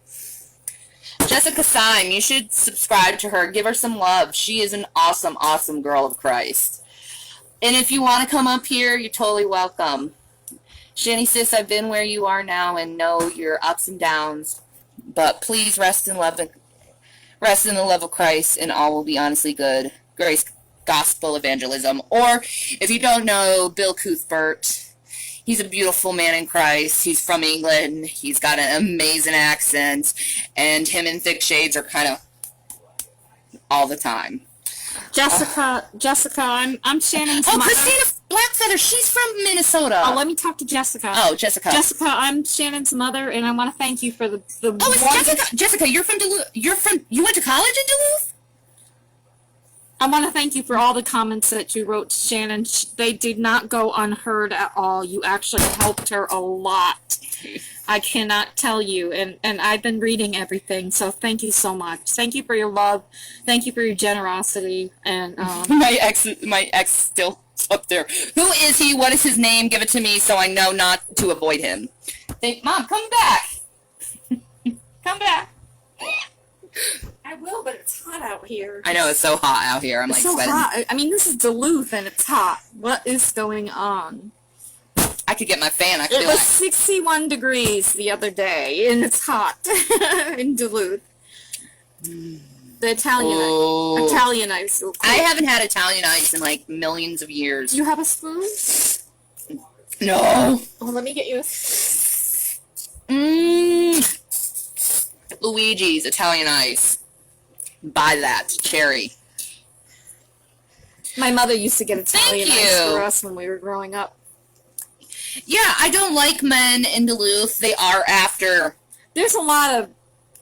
Jessica Syme, you should subscribe to her. Give her some love. She is an awesome, awesome girl of Christ. And if you want to come up here, you're totally welcome. Shanny sis, I've been where you are now and know your ups and downs. But please rest in the love of Christ, and all will be honestly good. Grace Gospel Evangelism. Or, if you don't know, Bill Cuthbert. He's a beautiful man in Christ. He's from England. He's got an amazing accent. And him and Thick Shades are kind of all the time. Jessica, I'm Shannon's mother. Christina! Blackfeather, she's from Minnesota. Oh, let me talk to Jessica. Oh, Jessica. Jessica, I'm Shannon's mother, and I want to thank you for the Oh, it's Jessica. Jessica, you're from Duluth. You went to college in Duluth? I want to thank you for all the comments that you wrote to Shannon. They did not go unheard at all. You actually helped her a lot. I cannot tell you, and I've been reading everything, so thank you so much. Thank you for your love. Thank you for your generosity, and My ex still up there. Who is he? What is his name? Give it to me so I know not to avoid him. Mom, come back. Come back. I will, but it's hot out here. I know, it's so hot out here. I'm It's like so sweating. hot. I mean, this is Duluth, and it's hot. What is going on? I could get my fan. I could It be was like, 61 degrees the other day, and it's hot in Duluth. The Italian ice. I haven't had Italian ice in like millions of years. You have a spoon? No. Oh, let me get you a. Luigi's Italian ice. Buy that. Cherry. My mother used to get Italian Thank ice you. for us when we were growing up. Yeah, I don't like men in Duluth. They are after. There's a lot.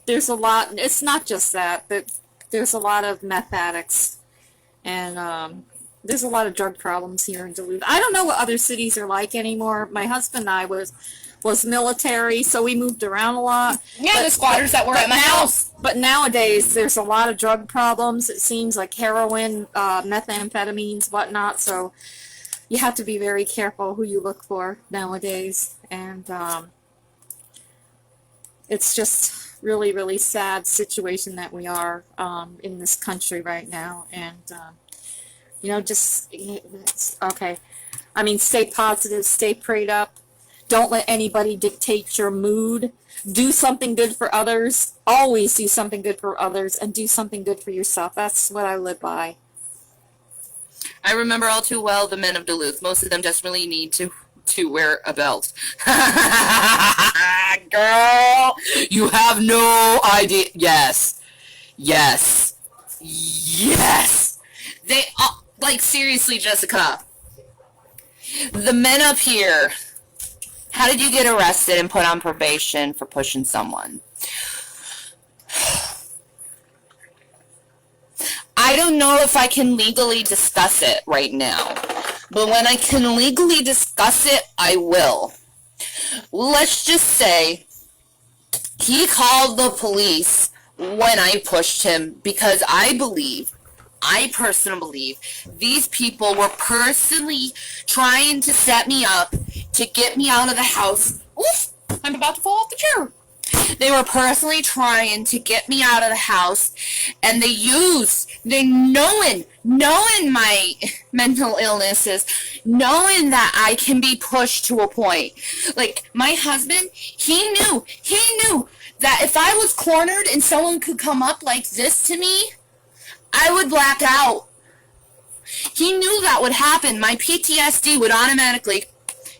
It's not just that, but there's a lot of meth addicts, and there's a lot of drug problems here in Duluth. I don't know what other cities are like anymore. My husband and I was military, so we moved around a lot. Yeah, the squatters that were at my house. But nowadays, there's a lot of drug problems. It seems like heroin, methamphetamines, whatnot. So you have to be very careful who you look for nowadays, and it's just really, really sad situation that we are in this country right now. And it's okay. I mean, stay positive, stay prayed up. Don't let anybody dictate your mood. Do something good for others. Always do something good for others, and do something good for yourself. That's what I live by. I remember all too well the men of Duluth. Most of them desperately need to wear a belt. Girl, you have no idea. Yes. Yes. Yes. They, like, seriously, Jessica. The men up here, how did you get arrested and put on probation for pushing someone? I don't know if I can legally discuss it right now, but when I can legally discuss it, I will. Let's just say he called the police when I pushed him because I personally believe these people were personally trying to set me up to get me out of the house. Oof, I'm about to fall off the chair. They were personally trying to get me out of the house, and knowing my mental illnesses, knowing that I can be pushed to a point. Like, my husband, he knew that if I was cornered and someone could come up like this to me, I would black out. He knew that would happen. My PTSD would automatically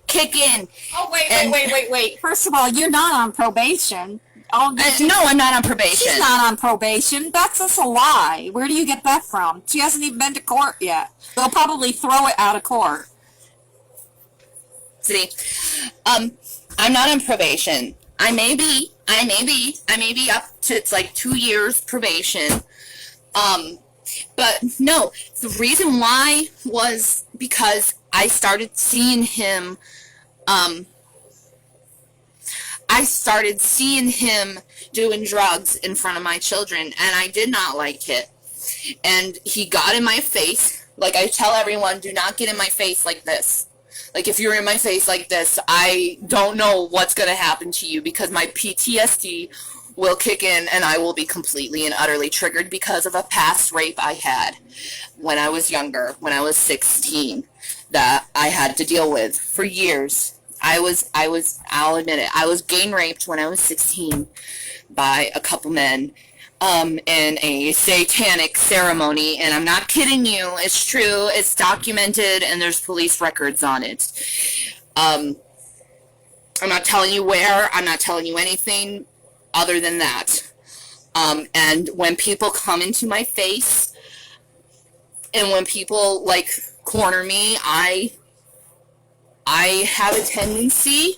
kick in. Oh, wait. First of all, you're not on probation. No, I'm not on probation. She's not on probation. That's just a lie. Where do you get that from? She hasn't even been to court yet. They'll probably throw it out of court. See, I'm not on probation. I may be up to, it's like 2 years probation. But no, the reason why was because I started seeing him, doing drugs in front of my children, and I did not like it. And he got in my face. Like, I tell everyone, do not get in my face like this. Like, if you're in my face like this, I don't know what's going to happen to you, because my PTSD will kick in and I will be completely and utterly triggered because of a past rape I had when I was younger, when I was 16, that I had to deal with for years. I'll admit it, I was gang raped when I was 16 by a couple men in a satanic ceremony, and I'm not kidding you, it's true, it's documented, and there's police records on it. I'm not telling you where, I'm not telling you anything other than that. And when people come into my face, and when people, like, corner me, I I have a tendency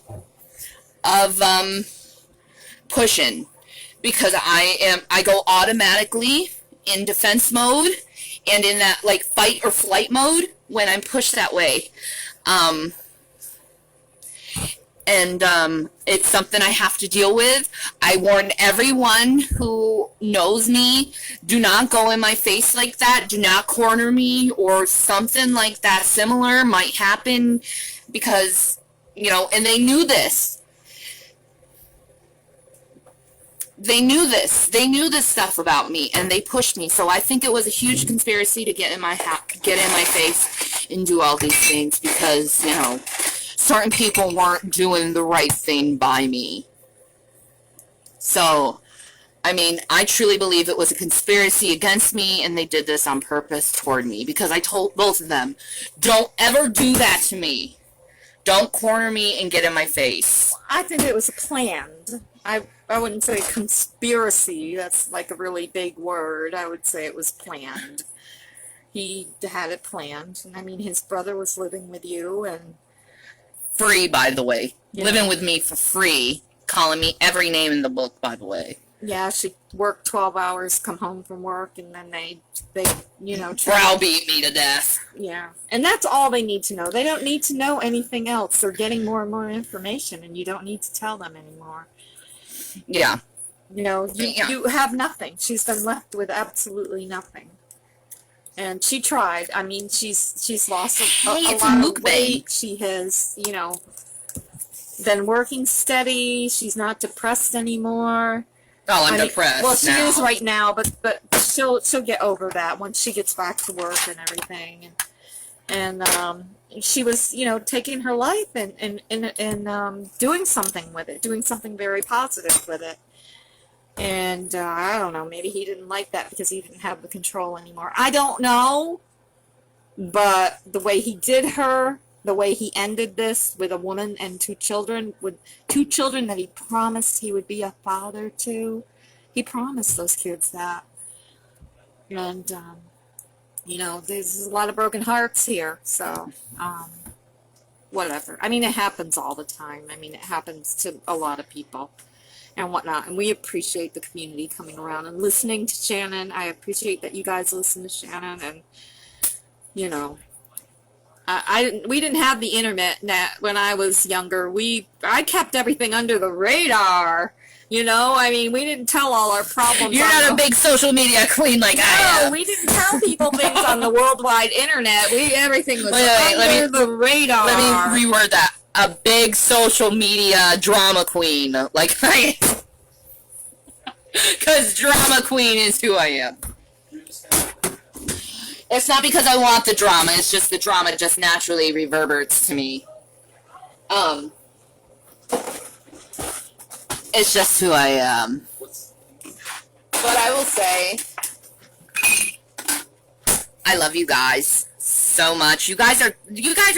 of pushing because I go automatically in defense mode and in that like fight or flight mode when I'm pushed that way. It's something I have to deal with. I warn everyone who knows me, do not go in my face like that. Do not corner me, or something like that similar might happen because, you know, and they knew this. They knew this. They knew this stuff about me, and they pushed me. So I think it was a huge conspiracy to get in my face and do all these things because, you know, certain people weren't doing the right thing by me. So, I mean, I truly believe it was a conspiracy against me, and they did this on purpose toward me because I told both of them, don't ever do that to me. Don't corner me and get in my face. I think it was planned. I wouldn't say conspiracy. That's like a really big word. I would say it was planned. He had it planned. And I mean, his brother was living with you and... Free, by the way. Yeah. Living with me for free. Calling me every name in the book, by the way. Yeah, she worked 12 hours, come home from work, and then they you know... Browbeat me to death. Yeah. And that's all they need to know. They don't need to know anything else. They're getting more and more information, and you don't need to tell them anymore. Yeah. You know, you have nothing. She's been left with absolutely nothing. And she tried. I mean, she's lost a lot of weight. She has, you know, been working steady. She's not depressed anymore. Oh, I'm depressed. Well, she now. is right now, but she'll get over that once she gets back to work and everything. And she was, you know, taking her life and doing something with it, doing something very positive with it. And I don't know, maybe he didn't like that because he didn't have the control anymore. I don't know, but the way he did her, the way he ended this with a woman and two children that he promised he would be a father to, he promised those kids that. And, you know, there's a lot of broken hearts here, so, whatever. I mean, it happens all the time. I mean, it happens to a lot of people and whatnot, and we appreciate the community coming around and listening to Shannon. I appreciate that you guys listen to Shannon, and, you know, we didn't have the internet when I was younger. I kept everything under the radar. You know, I mean, we didn't tell all our problems. You're not a big social media queen like I am. No, we didn't tell people things on the worldwide internet. Everything was under the radar. Let me reword that. A big social media drama queen. Like I am. Because drama queen is who I am. It's not because I want the drama. It's just the drama just naturally reverberates to me. It's just who I am. But I will say, I love you guys so much. You guys are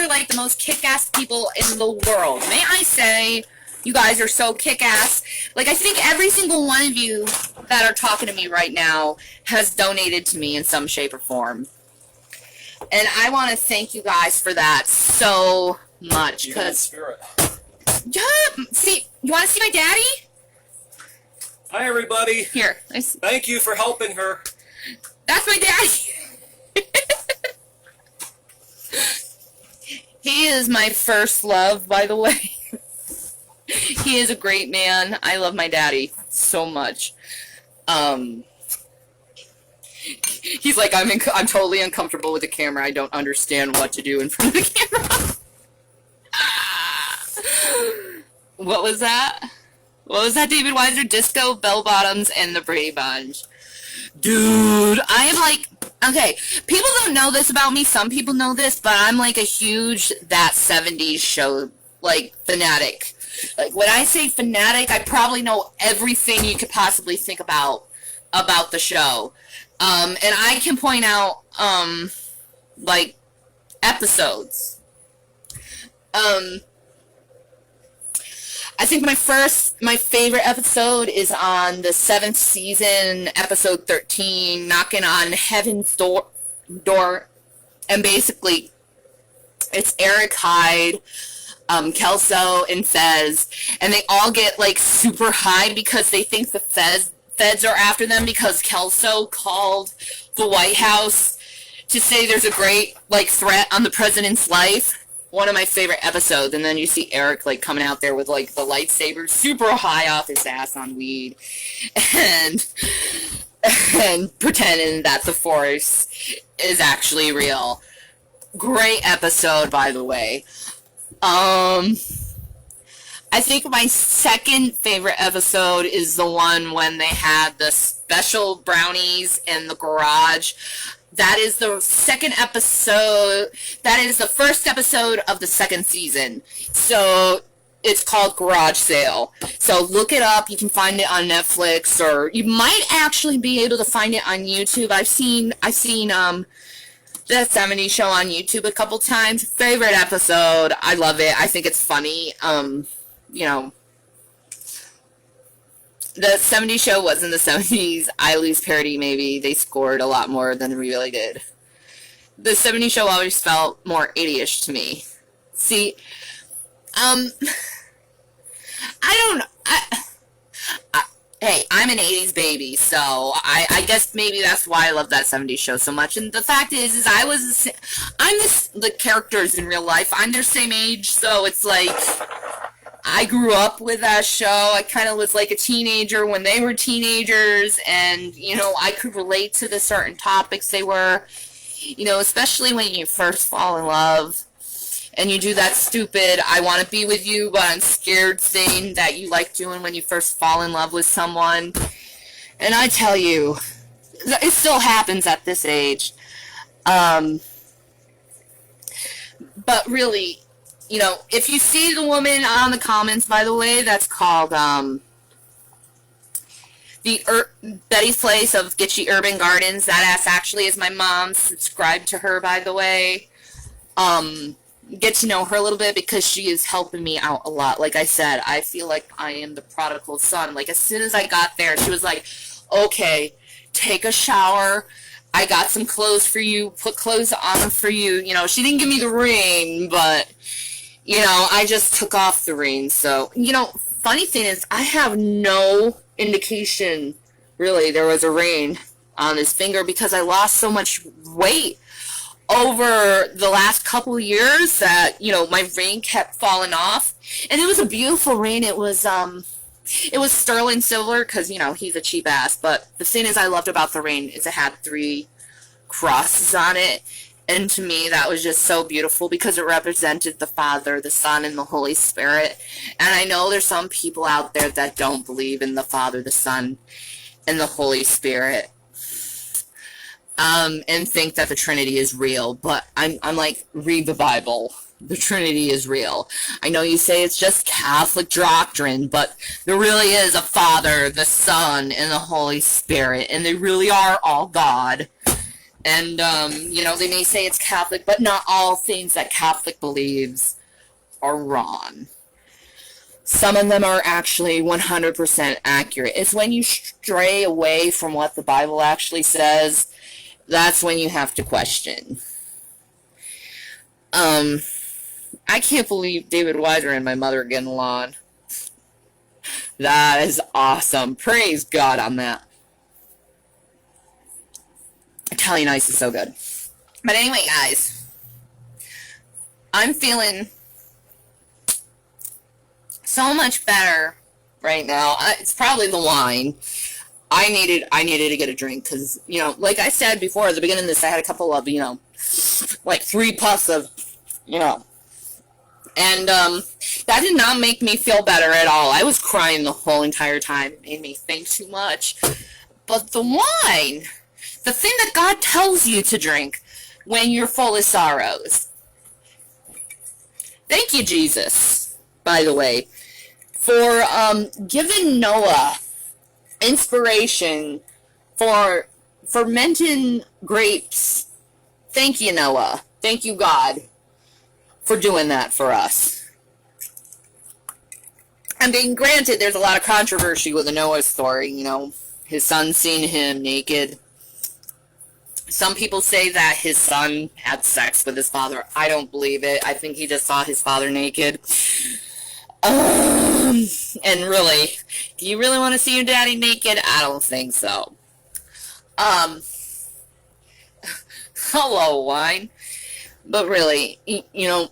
like the most kick-ass people in the world. May I say, you guys are so kick-ass. Like, I think every single one of you that are talking to me right now has donated to me in some shape or form. And I want to thank you guys for that so much. Because, yeah, see, you want to see my daddy? Hi, everybody. Here. Thank you for helping her. That's my daddy. He is my first love, by the way. He is a great man. I love my daddy so much. He's like, I'm totally uncomfortable with the camera. I don't understand what to do in front of the camera. What was that? What was that, David Weiser? Disco, bell bottoms, and the Brady Bunch. Dude, I am like, okay, people don't know this about me. Some people know this, but I'm like a huge That 70s Show, like, fanatic. Like, when I say fanatic, I probably know everything you could possibly think about the show. And I can point out, like, episodes. I think my favorite episode is on the 7th season, episode 13, knocking on heaven's door, and basically It's Eric Hyde, Kelso, and Fez, and they all get like super high because they think the feds are after them because Kelso called the White House to say there's a great like threat on the president's life. One of my favorite episodes, and then you see Eric like coming out there with like the lightsaber, super high off his ass on weed, and pretending that the Force is actually real. Great episode, by the way. I think my second favorite episode is the one when they had the special brownies in the garage. That is the second episode. That is the first episode of the second season. So it's called Garage Sale. So look it up. You can find it on Netflix, or you might actually be able to find it on YouTube. I've seen That 70s Show on YouTube a couple times. Favorite episode. I love it. I think it's funny. You know, the 70s Show was in the 70s. Eileen's parody, maybe. They scored a lot more than we really did. The 70s Show always felt more 80ish to me. See, I don't know. Hey, I'm an 80s baby, so I guess maybe that's why I love that 70s show so much. And the fact is the characters in real life. I'm their same age, so it's like I grew up with that show. I kind of was like a teenager when they were teenagers, and, you know, I could relate to the certain topics they were, you know, especially when you first fall in love. And you do that stupid, I want to be with you, but I'm scared thing that you like doing when you first fall in love with someone. And I tell you, it still happens at this age. But really, you know, if you see the woman on the comments, by the way, that's called Betty's Place of Gitchy Urban Gardens. That ass actually is my mom. Subscribe to her, by the way. Get to know her a little bit because she is helping me out a lot. Like I said, I feel like I am the prodigal son. Like, as soon as I got there, she was like, okay, take a shower. I got some clothes for you. Put clothes on for you. You know, she didn't give me the ring, but, you know, I just took off the ring. So, you know, funny thing is, I have no indication, really, there was a ring on his finger because I lost so much weight over the last couple years that, you know, my ring kept falling off. And it was a beautiful ring. It was sterling silver because, you know, he's a cheap ass. But the thing is I loved about the ring is it had 3 crosses on it. And to me, that was just so beautiful because it represented the Father, the Son, and the Holy Spirit. And I know there's some people out there that don't believe in the Father, the Son, and the Holy Spirit. And think that the Trinity is real, but I'm like, read the Bible. The Trinity is real. I know you say it's just Catholic doctrine, but there really is a Father, the Son, and the Holy Spirit, and they really are all God. And, you know, they may say it's Catholic, but not all things that Catholic believes are wrong. Some of them are actually 100% accurate. It's when you stray away from what the Bible actually says, that's when you have to question. I can't believe David Weiser and my mother are getting along. That is awesome. Praise God on that. Italian ice is so good. But anyway, guys, I'm feeling so much better right now. It's probably the wine. I needed to get a drink because, you know, like I said before at the beginning of this, I had a couple of, you know, like 3 puffs of, you know, and that did not make me feel better at all. I was crying the whole entire time. It made me think too much. But the wine, the thing that God tells you to drink when you're full of sorrows. Thank you, Jesus, by the way, for giving Noah inspiration for fermenting grapes. Thank you, Noah. Thank you, God, for doing that for us. I mean, granted, there's a lot of controversy with the Noah story, you know, his son seeing him naked. Some people say that his son had sex with his father. I don't believe it. I think he just saw his father naked. And really, do you really want to see your daddy naked? I don't think so. Hello, wine. But really, you know,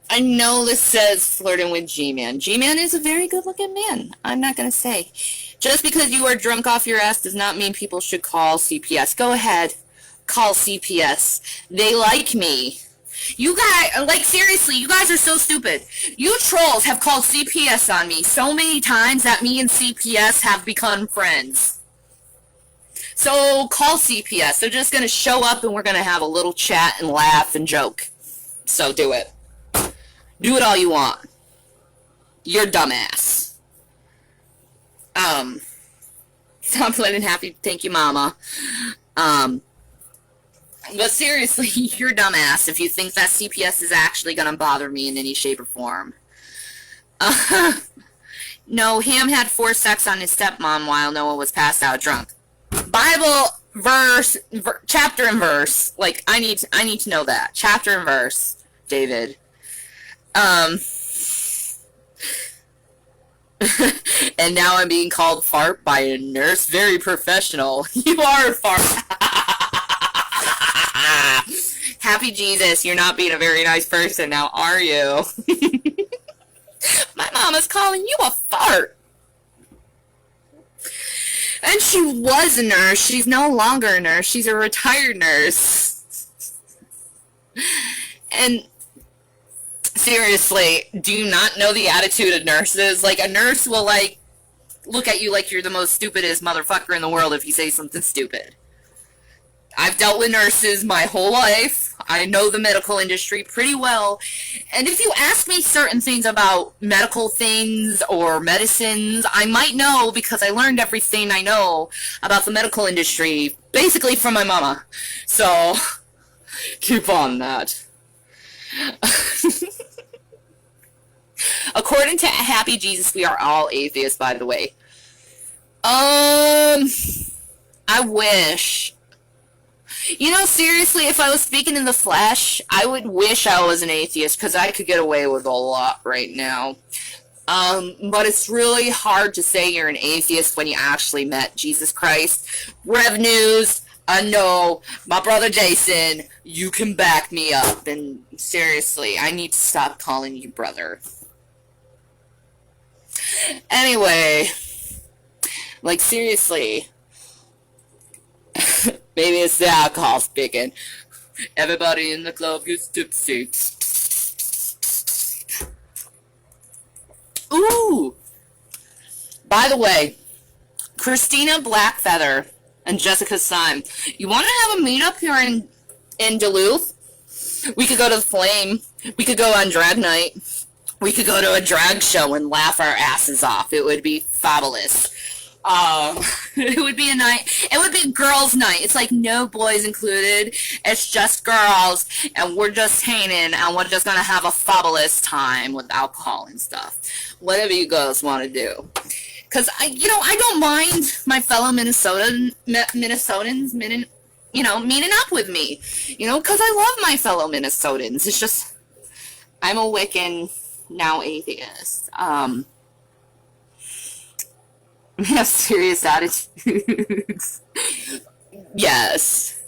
I know this says flirting with G-Man. G-Man is a very good-looking man. I'm not going to say. Just because you are drunk off your ass does not mean people should call CPS. Go ahead. Call CPS. They like me. You guys, like, seriously, you guys are so stupid. You trolls have called CPS on me so many times that me and CPS have become friends. So, call CPS. They're just going to show up and we're going to have a little chat and laugh and joke. So, do it. Do it all you want. You're dumbass. Stop letting happy. Thank you, Mama. But seriously, you're dumbass if you think that CPS is actually gonna bother me in any shape or form. No, Ham had forced sex on his stepmom while Noah was passed out drunk. Bible verse, chapter and verse. Like, I need to know that. Chapter and verse, David. And now I'm being called fart by a nurse. Very professional. You are a fart. Happy Jesus, you're not being a very nice person now, are you? My mama's calling you a fart. And she was a nurse. She's no longer a nurse. She's a retired nurse. And seriously, do you not know the attitude of nurses? Like, a nurse will, like, look at you like you're the most stupidest motherfucker in the world if you say something stupid. I've dealt with nurses my whole life. I know the medical industry pretty well. And if you ask me certain things about medical things or medicines, I might know because I learned everything I know about the medical industry, basically from my mama. So, keep on that. According to Happy Jesus, we are all atheists, by the way. I wish. You know, seriously, if I was speaking in the flesh, I would wish I was an atheist, because I could get away with a lot right now. But it's really hard to say you're an atheist when you actually met Jesus Christ. Rev News, I know, my brother Jason, you can back me up, and seriously, I need to stop calling you brother. Anyway, like, seriously, maybe it's the alcohol speaking. Everybody in the club gets tipsy. Ooh! By the way, Christina Blackfeather and Jessica Syme, you want to have a meetup here in Duluth? We could go to the Flame. We could go on drag night. We could go to a drag show and laugh our asses off. It would be fabulous. It would be a night. It would be girls' night. It's like no boys included. It's just girls, and we're just hanging, and we're just gonna have a fabulous time with alcohol and stuff. Whatever you girls want to do. Cause I don't mind my fellow Minnesotans, meeting up with me. Cause I love my fellow Minnesotans. It's just, I'm a Wiccan, now atheist. We have serious attitudes. Yes.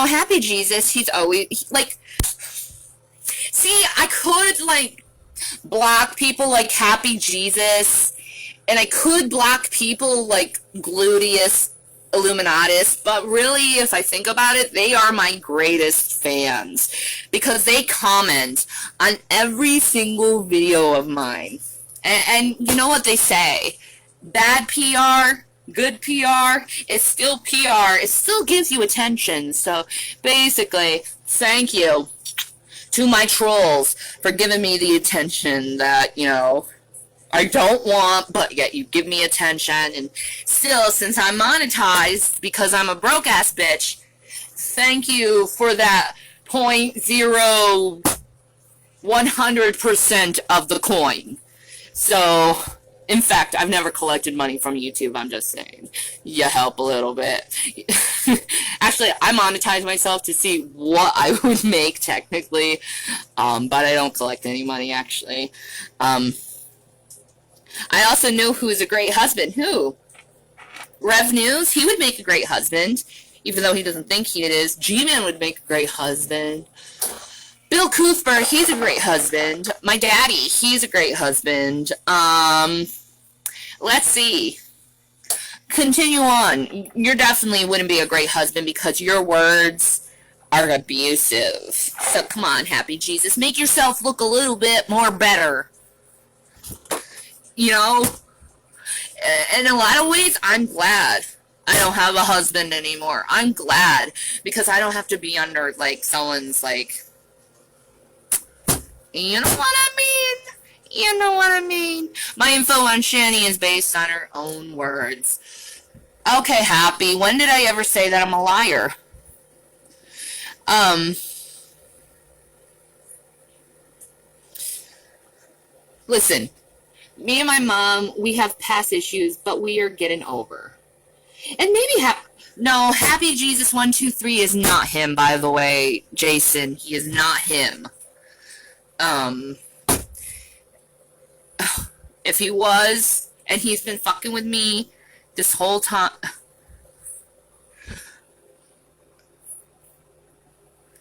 Happy Jesus, he's always, like, see, I could, like, block people like Happy Jesus, and I could block people like Gluteus Illuminatus, but really, if I think about it, they are my greatest fans, because they comment on every single video of mine, and you know what they say, bad PR, good PR, it's still PR, it still gives you attention. So basically, thank you to my trolls for giving me the attention that, I don't want, but yet you give me attention. And still, since I'm monetized because I'm a broke ass bitch, thank you for that 0.0100% of the coin. So In fact, I've never collected money from YouTube. I'm just saying. You help a little bit. Actually, I monetize myself to see what I would make technically. But I don't collect any money, actually. I also know who is a great husband. Who? Rev News. He would make a great husband. Even though he doesn't think he is. G-Man would make a great husband. Bill Cuthbert, he's a great husband. My daddy, he's a great husband. Let's see. Continue on. You definitely wouldn't be a great husband because your words are abusive. So come on, Happy Jesus. Make yourself look a little bit more better. You know? In a lot of ways, I'm glad I don't have a husband anymore. I'm glad because I don't have to be under, like, someone's, like... You know what I mean? You know what I mean? My info on Shani is based on her own words. Okay, Happy. When did I ever say that I'm a liar? Listen. Me and my mom, we have past issues, but we are getting over. And maybe no, Happy Jesus 123 is not him, by the way, Jason. He is not him. If he was, and he's been fucking with me this whole time.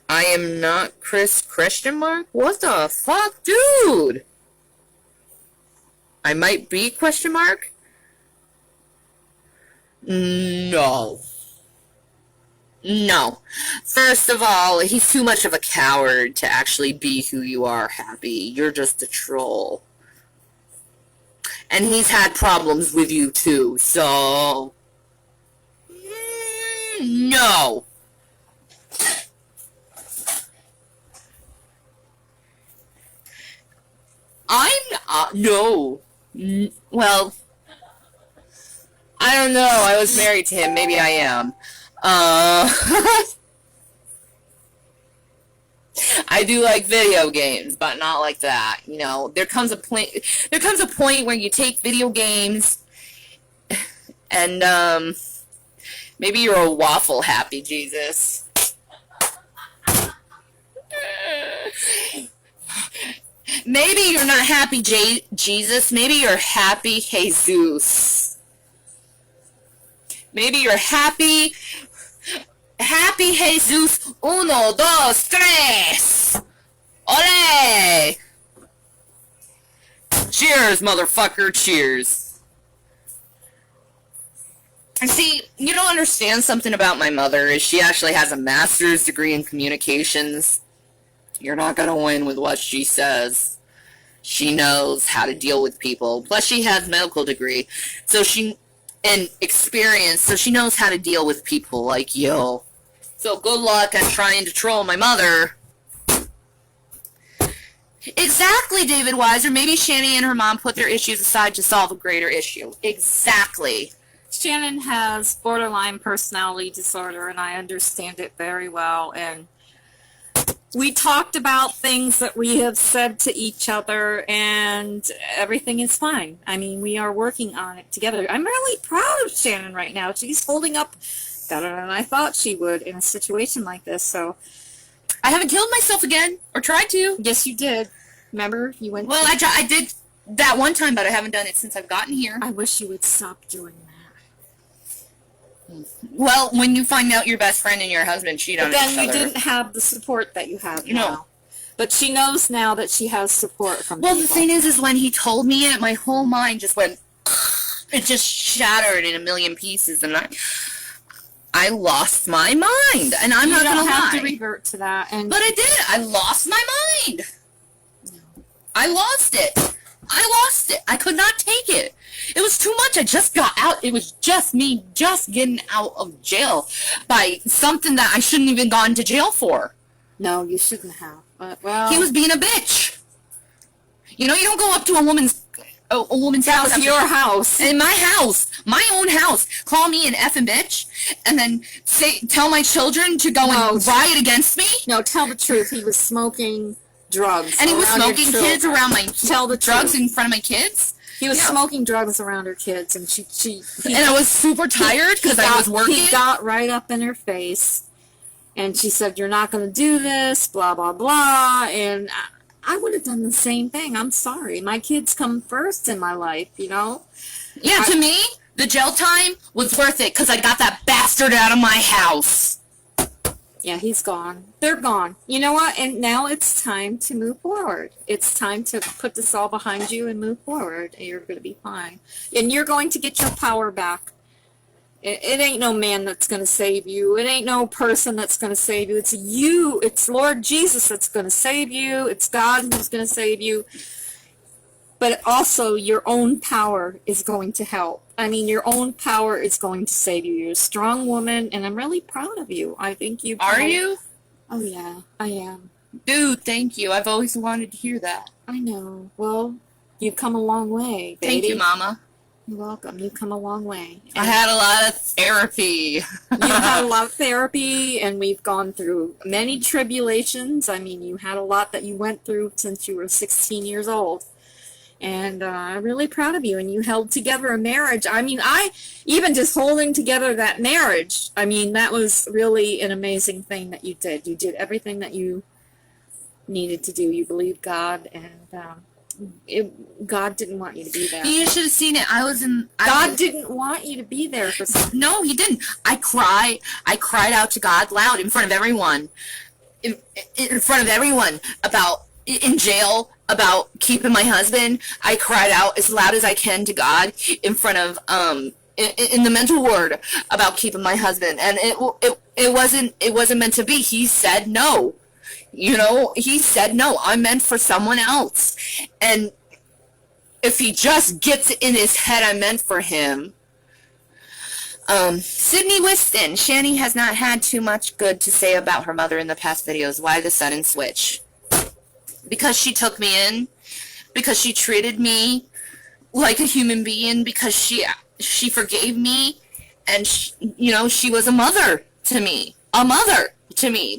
I am not Chris question mark? What the fuck, dude? I might be question mark? No. No. First of all, he's too much of a coward to actually be who you are, Happy. You're just a troll. And he's had problems with you, too, so... No. No. Well... I don't know. I was married to him. Maybe I am. I do like video games, but not like that. You know, there comes a point where you take video games and maybe you're a waffle, Happy Jesus. Maybe you're not Happy Jesus. Maybe you're Happy Jesus. Maybe you're Happy Jesus. Uno, dos, tres. Ole! Cheers, motherfucker. Cheers. And see, you don't understand something about my mother is she actually has a master's degree in communications. You're not gonna win with what she says. She knows how to deal with people. Plus, she has a medical degree. And experience, so she knows how to deal with people like you. So good luck at trying to troll my mother. Exactly, David Weiser. Maybe Shani and her mom put their issues aside to solve a greater issue. Exactly. Shannon has borderline personality disorder, and I understand it very well. And we talked about things that we have said to each other, and everything is fine. I mean, we are working on it together. I'm really proud of Shannon right now. She's holding up better than I thought she would in a situation like this. So, I haven't killed myself again, or tried to. yes, you did. Remember, you went. Well, I did that one time, but I haven't done it since I've gotten here. I wish you would stop doing that. Well, when you find out your best friend and your husband cheat on But each then you other. didn't have the support that you have No. now. But she knows now that she has support from Well, people. the thing is when he told me it, my whole mind just went. It just shattered in a million pieces, and I lost my mind, and I'm not gonna You don't have lie. to revert to that. And But I did. I lost my mind. I lost it. I could not take it. It was too much. I just got out. It was just me just getting out of jail by something that I shouldn't even gone to jail for. no, you shouldn't have. But, well, He was being a bitch. You know, you don't go up to a woman's house. that's your house. In my house, my own house, call me an effing bitch, and then tell my children to go and riot against me. No, tell the truth. He was smoking drugs. And he was around your smoking children. kids around my Tell the drugs truth. in front of my kids. He was Yeah. smoking drugs around her kids, and And I was super tired because I was working. He got right up in her face, and she said, "You're not going to do this," blah, blah, blah. And I would have done the same thing. I'm sorry. My kids come first in my life, you know? Yeah, to me, the jail time was worth it because I got that bastard out of my house. Yeah, he's gone. They're gone. You know what? And now it's time to move forward. It's time to put this all behind you and move forward. And you're going to be fine. And you're going to get your power back. It ain't no man that's going to save you. It ain't no person that's going to save you. It's you. It's Lord Jesus that's going to save you. It's God who's going to save you. But also your own power is going to help. I mean, your own power is going to save you. You're a strong woman, and I'm really proud of you. I think you... Are you? Oh, yeah, I am. Dude, thank you. I've always wanted to hear that. I know. Well, you've come a long way, baby. Thank you, Mama. You're welcome. You've come a long way. I had a lot of therapy. You've had a lot of therapy, and we've gone through many tribulations. I mean, you had a lot that you went through since you were 16 years old. And I'm really proud of you. And you held together a marriage. I mean, even just holding together that marriage, I mean, that was really an amazing thing that you did. You did everything that you needed to do. You believed God, and God didn't want you to be there. You should have seen it. God didn't want you to be there for something. No, he didn't. I cried out to God loud in front of everyone. In front of everyone in jail about keeping my husband. I cried out as loud as I can to God in front of in the mental ward about keeping my husband, and it wasn't meant to be. He said no. You know, he said no. I'm meant for someone else, and if he just gets in his head I'm meant for him. Sydney Whiston. Shani has not had too much good to say about her mother in the past videos. Why the sudden switch? Because she took me in, because she treated me like a human being, because she forgave me, and she was a mother to me.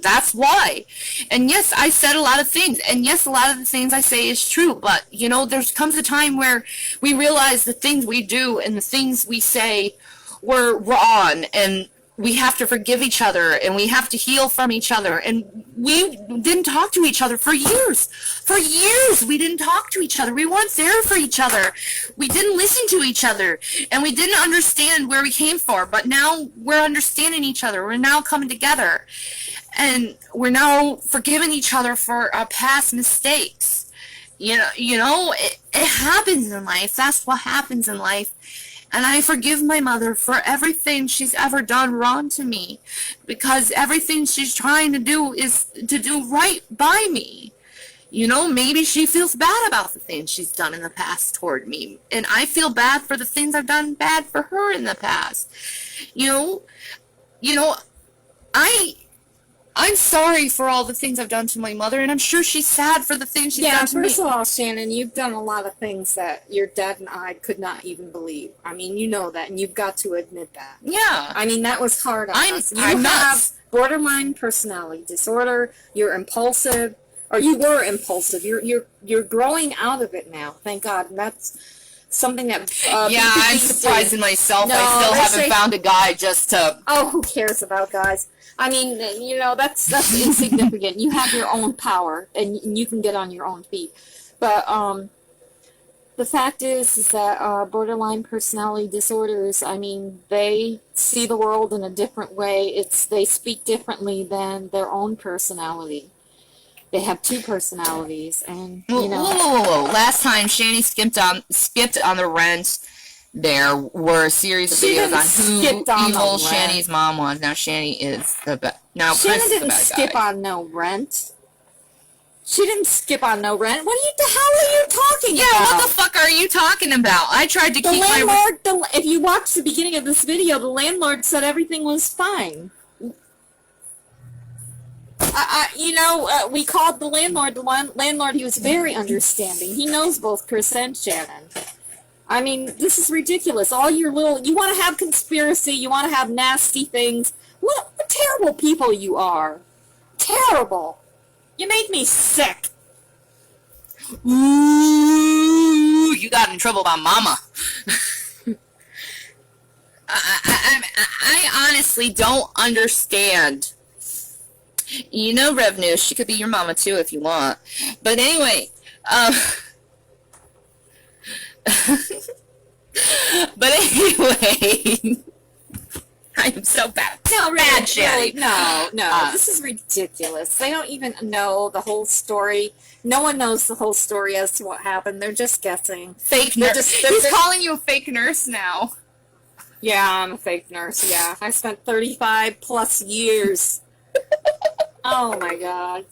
That's why. And yes, I said a lot of things, and yes, a lot of the things I say is true, but there comes a time where we realize the things we do and the things we say were wrong, and we have to forgive each other, and we have to heal from each other. And we didn't talk to each other for years. For years, we didn't talk to each other. We weren't there for each other. We didn't listen to each other, and we didn't understand where we came from. But now we're understanding each other. We're now coming together, and we're now forgiving each other for our past mistakes. It happens in life. That's what happens in life. And I forgive my mother for everything she's ever done wrong to me, because everything she's trying to do is to do right by me. Maybe she feels bad about the things she's done in the past toward me, and I feel bad for the things I've done bad for her in the past. I'm sorry for all the things I've done to my mother, and I'm sure she's sad for the things she's done to me. Yeah, first of all, Shannon, you've done a lot of things that your dad and I could not even believe. I mean, you know that, and you've got to admit that. Yeah. I mean, that was hard on us. You I'm have nuts. borderline personality disorder. You're impulsive, or you were impulsive. You're growing out of it now, thank God. And that's something that I'm surprised in myself. No, I still haven't found a guy just to... Oh, who cares about guys? I mean, that's insignificant. You have your own power, and you can get on your own feet. But the fact is that borderline personality disorders, I mean, they see the world in a different way. They speak differently than their own personality. They have two personalities, and Whoa. Last time Shani skipped on the rent. There were a series of videos on who evil Shani's mom was. Now Shani is the bad. Now Chris is the bad guy. Shannon didn't skip on no rent. She didn't skip on no rent. The hell are you talking about? Yeah, what the fuck are you talking about? I tried to keep my... If you watch the beginning of this video, the landlord said everything was fine. We called the landlord. The landlord, he was very understanding. He knows both Chris and Shannon. I mean, this is ridiculous. All your you want to have conspiracy, you want to have nasty things. What terrible people you are. Terrible. You make me sick. Ooh. Ooh, you got in trouble by mama. I honestly don't understand. You know, Revenue, she could be your mama too if you want. But anyway, but anyway, I am so bad. No, Bad, really, Shanny. no. Uh, This is ridiculous. They don't even know the whole story. No one knows the whole story as to what happened. They're just guessing. Fake They're nurse. just- they're- He's they're- calling you a fake nurse now. Yeah, I'm a fake nurse. Yeah, I spent 35 plus years. Oh my god.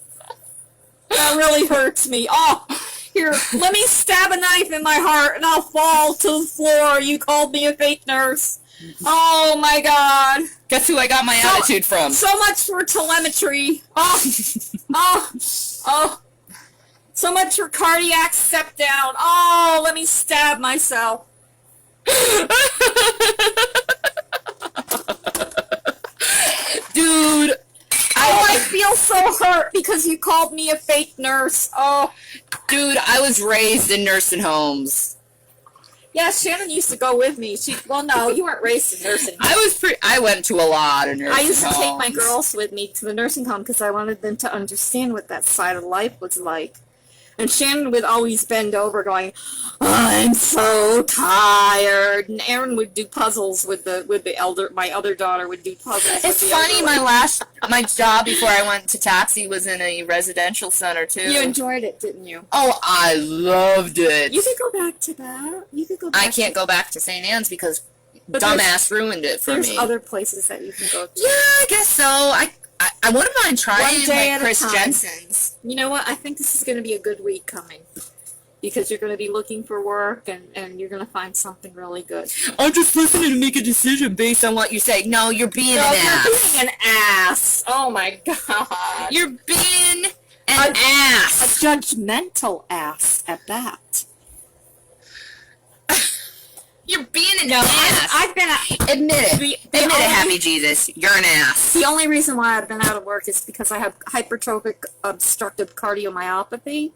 That really hurts me. Oh, here, let me stab a knife in my heart and I'll fall to the floor. You called me a fake nurse. Oh my god. Guess who I got my attitude from? So much for telemetry. Oh, oh. So much for cardiac step down. Oh, let me stab myself. Dude, Oh, I feel so hurt because you called me a fake nurse. Oh, dude, I was raised in nursing homes. yeah, Shannon used to go with me. Well, no, you weren't raised in nursing. I went to a lot of nursing I used to take my homes. girls with me to the nursing home because I wanted them to understand what that side of life was like. And Shannon would always bend over going, I'm so tired. And Aaron would do puzzles with my other daughter would do puzzles. It's with the funny, elder my job before I went to taxi was in a residential center too. You enjoyed it, didn't you? Oh, I loved it. You could go back to that. You could go back. I can't go back to St. Anne's because But dumbass ruined it for There's me. other places that you can go to. Yeah, I guess so. I wouldn't mind trying One day like at a Chris time. Jensen's. You know what? I think this is going to be a good week coming. Because you're going to be looking for work and you're going to find something really good. I'm just listening to make a decision based on what you say. No, you're being No, an you're ass. being an ass. Oh my god. You're being an ass. A judgmental ass at that. You're being an No, ass. I've been Admit it. the Admit it, only- Happy Jesus. You're an ass. the only reason why I've been out of work is because I have hypertrophic obstructive cardiomyopathy,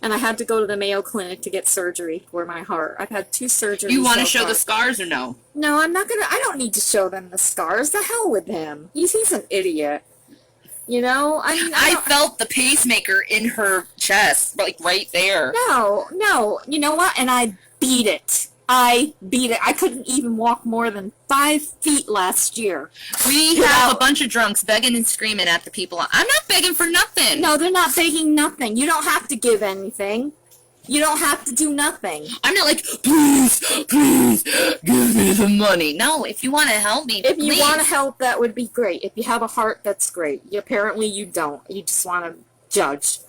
and I had to go to the Mayo Clinic to get surgery for my heart. I've had 2 surgeries. You want to so show far. the scars or no? No, I'm not gonna. I don't need to show them the scars. The hell with him. He's an idiot. You know. I mean, I don't- felt the pacemaker in her chest, like right there. No. You know what? And I beat it. I couldn't even walk more than 5 feet last year. We have a bunch of drunks begging and screaming at the people. I'm not begging for nothing. No, they're not begging nothing. You don't have to give anything. You don't have to do nothing. I'm not like, please, give me the money. No, if you want to help me, If you please. want to help, that would be great. If you have a heart, that's great. Apparently you don't. You just want to judge.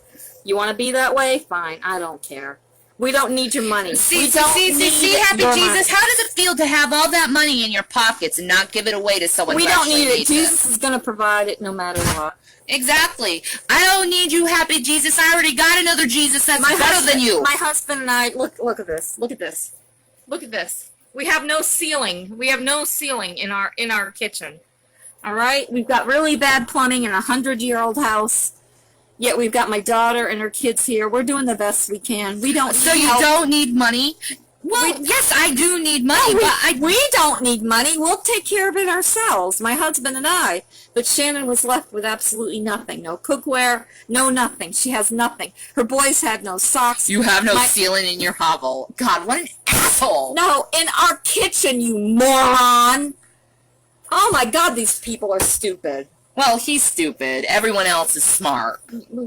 You want to be that way? Fine. I don't care. We don't need your money. See, we don't see, need Happy your Jesus, money. how does it feel to have all that money in your pockets and not give it away to someone We who don't actually need it. needs Jesus is going to provide it no matter what. Exactly. I don't need you, Happy Jesus. I already got another Jesus that's better than you. My husband and I, look at this. Look at this. Look at this. We have no ceiling. We have no ceiling in our kitchen. All right? We've got really bad plumbing in a 100-year-old house. Yet we've got my daughter and her kids here. We're doing the best we can. We don't So need you help. don't need money? Well, yes, I do need money, but we don't need money. We'll take care of it ourselves, my husband and I. But Shannon was left with absolutely nothing. No cookware, no nothing. She has nothing. Her boys had no socks. you have no My- ceiling in your hovel. God, what an asshole. No, in our kitchen, you moron. Oh my god, these people are stupid. Well, he's stupid. Everyone else is smart.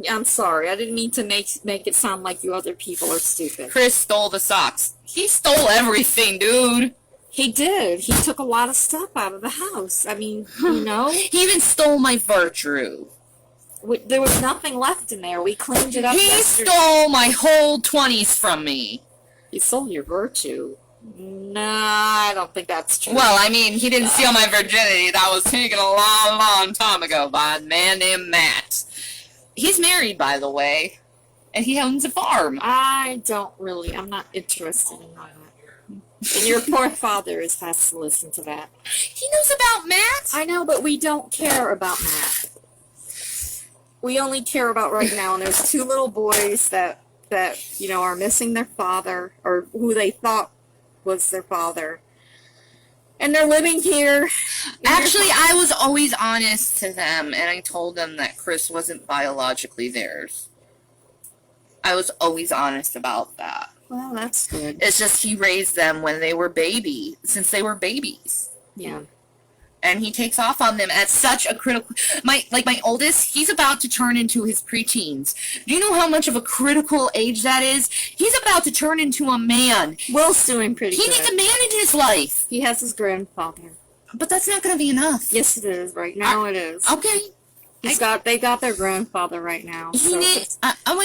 I'm sorry. I didn't mean to make it sound like you other people are stupid. Chris stole the socks. He stole everything, dude. He did. He took a lot of stuff out of the house. I mean, you know, He even stole my virtue. there was nothing left in there. We cleaned it up. He yesterday. stole my whole 20s from me. He stole your virtue. Nah, I don't think that's true. Well, I mean, he didn't steal my virginity. That was taken a long, long time ago by a man named Matt. He's married, by the way, and he owns a farm. I'm not interested in that. And your poor father has to listen to that. He knows about Matt. I know, but we don't care about Matt. We only care about right now, and there's 2 little boys that that, you know, are missing their father, or who they thought was their father. And they're living here. Actually, I was always honest to them, and I told them that Chris wasn't biologically theirs. I was always honest about that. Well, that's good. It's just he raised them when they were since they were babies. Yeah. And he takes off on them at such a critical... my oldest, he's about to turn into his preteens. Do you know how much of a critical age that is? He's about to turn into a man. Will's doing pretty He good. needs a man in his life. He has his grandfather. But that's not going to be enough. Yes, it is. Right now, it is. Okay. They got their grandfather right now. He So needs... I'm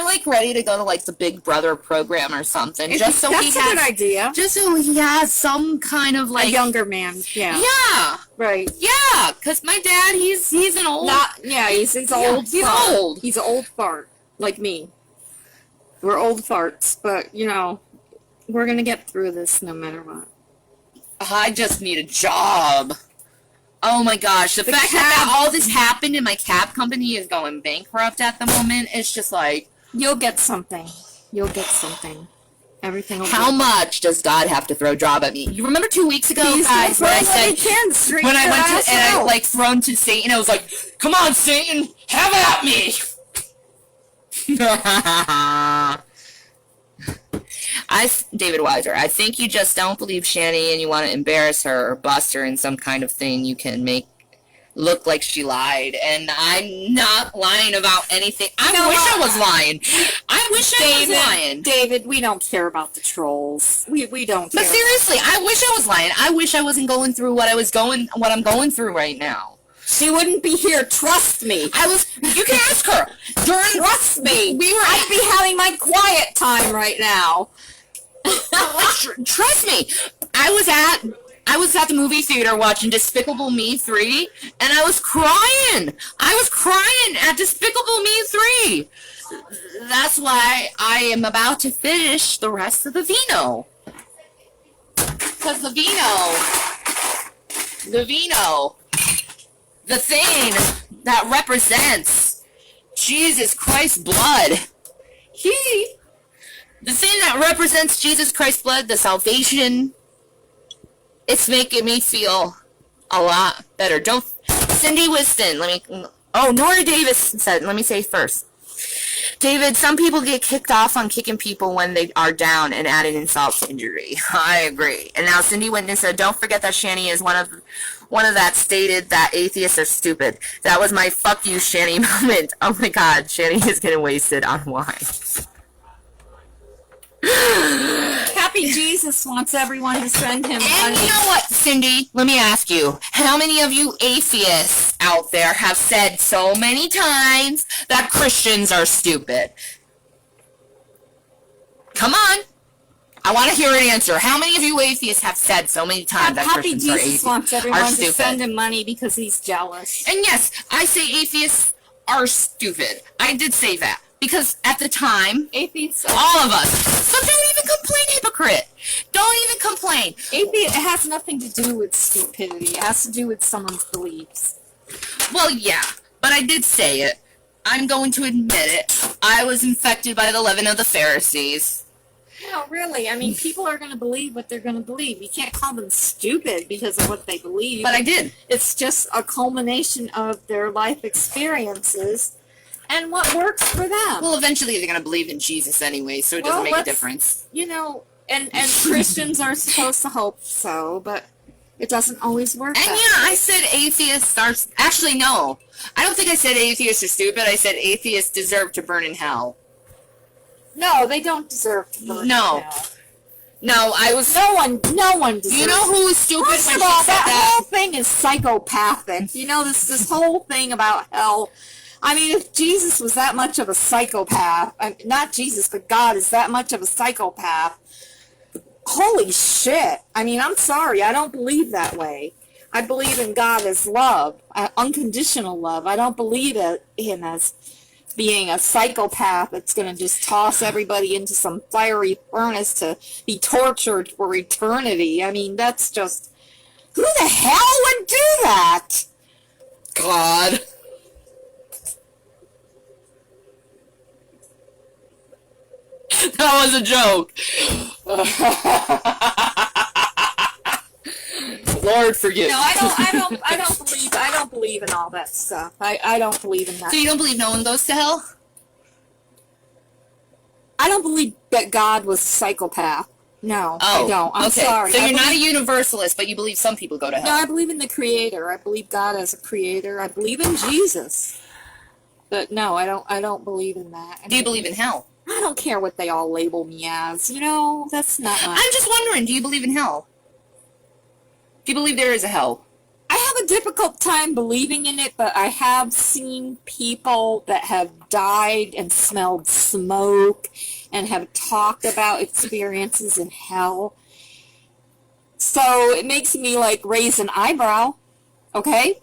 like ready to go to like the Big Brother program or something. Just so that's he a good has... idea. Just so he has some kind of A like... younger man. Yeah. Yeah. Right. Yeah. Because my dad, he's an old... He's old. He's fart. old. He's an old fart, like me. We're old farts, but you know, we're gonna get through this no matter what. I just need a job. Oh my gosh, the fact that all this happened and my cab company is going bankrupt at the moment, it's just like... You'll get something. You'll get something. Everything will How be much does God have to throw a job at me? You remember 2 weeks ago, guys, when I said... When I went to... And I, like, thrown to Satan, I was like, come on, Satan, have at me! David Weiser, I think you just don't believe Shani and you want to embarrass her or bust her in some kind of thing you can make look like she lied. And I'm not lying about anything. I wish I was lying. I wish I was lying. David, we don't care about the trolls. We don't care. But seriously, I wish I was lying. I wish I wasn't going through what I'm going through right now. She wouldn't be here, trust me. You can ask her. Trust me. I'd be having my quiet time right now. Trust me. I was at the movie theater watching Despicable Me 3, and I was crying. I was crying at Despicable Me 3. That's why I am about to finish the rest of the vino. Because the thing that represents Jesus Christ's blood, the thing that represents Jesus Christ's blood, the salvation, it's making me feel a lot better. Cindy Wiston, Nora Davis said, let me say first. David, some people get kicked off on kicking people when they are down and adding insult to injury. I agree. And now Cindy Witness said, don't forget that Shani is one of that stated that atheists are stupid. That was my fuck you Shani moment. Oh my god, Shani is getting wasted on wine. Happy Jesus wants everyone to send him And money. you know what, Cindy? Let me ask you. How many of you atheists out there have said so many times that Christians are stupid? Come on. I want to hear an answer. How many of you atheists have said so many times that Happy Christians Jesus wants are everyone to stupid? send him money because he's jealous. And yes, I say atheists are stupid. I did say that. Because at the time, Atheists, all of us. So don't even complain, hypocrite. Don't even complain. it has nothing to do with stupidity. It has to do with someone's beliefs. Well, yeah, but I did say it. I'm going to admit it. I was infected by the leaven of the Pharisees. No, really. I mean, people are going to believe what they're going to believe. You can't call them stupid because of what they believe. But I did. It's just a culmination of their life experiences and what works for them. Well, eventually they're going to believe in Jesus anyway, so it doesn't make a difference. You know, and Christians are supposed to hope so, but it doesn't always work. And yeah, I said atheists are... Actually, no. I don't think I said atheists are stupid. I said atheists deserve to burn in hell. No, they don't deserve to burn. No. No, I was... No one deserves. You know who was stupid First when of she all, said that that? whole thing is psychopathic. You know, this whole thing about hell. I mean, if Jesus was that much of a psychopath, not Jesus, but God is that much of a psychopath, holy shit. I mean, I'm sorry, I don't believe that way. I believe in God as love, unconditional love. I don't believe in him as being a psychopath that's going to just toss everybody into some fiery furnace to be tortured for eternity. I mean, that's just... Who the hell would do that? God. That was a joke. Lord forgive. No, I don't believe in all that stuff. I don't believe in that. So you don't believe no one goes to hell? I don't believe that God was a psychopath. No, I don't. I'm okay. sorry. So I you're not a believe- universalist, but you believe some people go to hell. No, I believe in the Creator. I believe God as a Creator. I believe in Jesus. But no, I don't believe in that. Do you believe in hell? I don't care what they all label me as. You know, that's not my... I'm just wondering, do you believe in hell? Do you believe there is a hell? I have a difficult time believing in it, but I have seen people that have died and smelled smoke and have talked about experiences in hell. So it makes me like raise an eyebrow. Okay?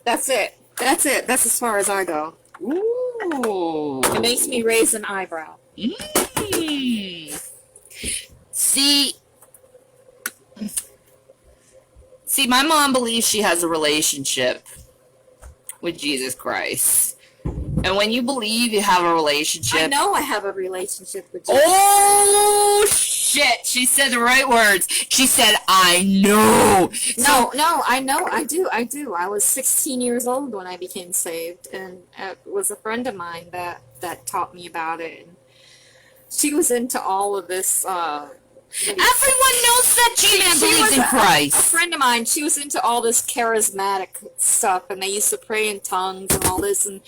That's it. That's it. That's as far as I go. Ooh. It makes me raise an eyebrow. See, my mom believes she has a relationship with Jesus Christ. And when you believe you have a relationship... I know I have a relationship with Jesus. Oh, shit! She said the right words. She said, I know. No, I know, I do. I was 16 years old when I became saved, and it was a friend of mine that taught me about it. And she was into all of this, Everyone knows that G-Man believes in A Christ. friend of mine, she was into all this charismatic stuff, and they used to pray in tongues and all this, and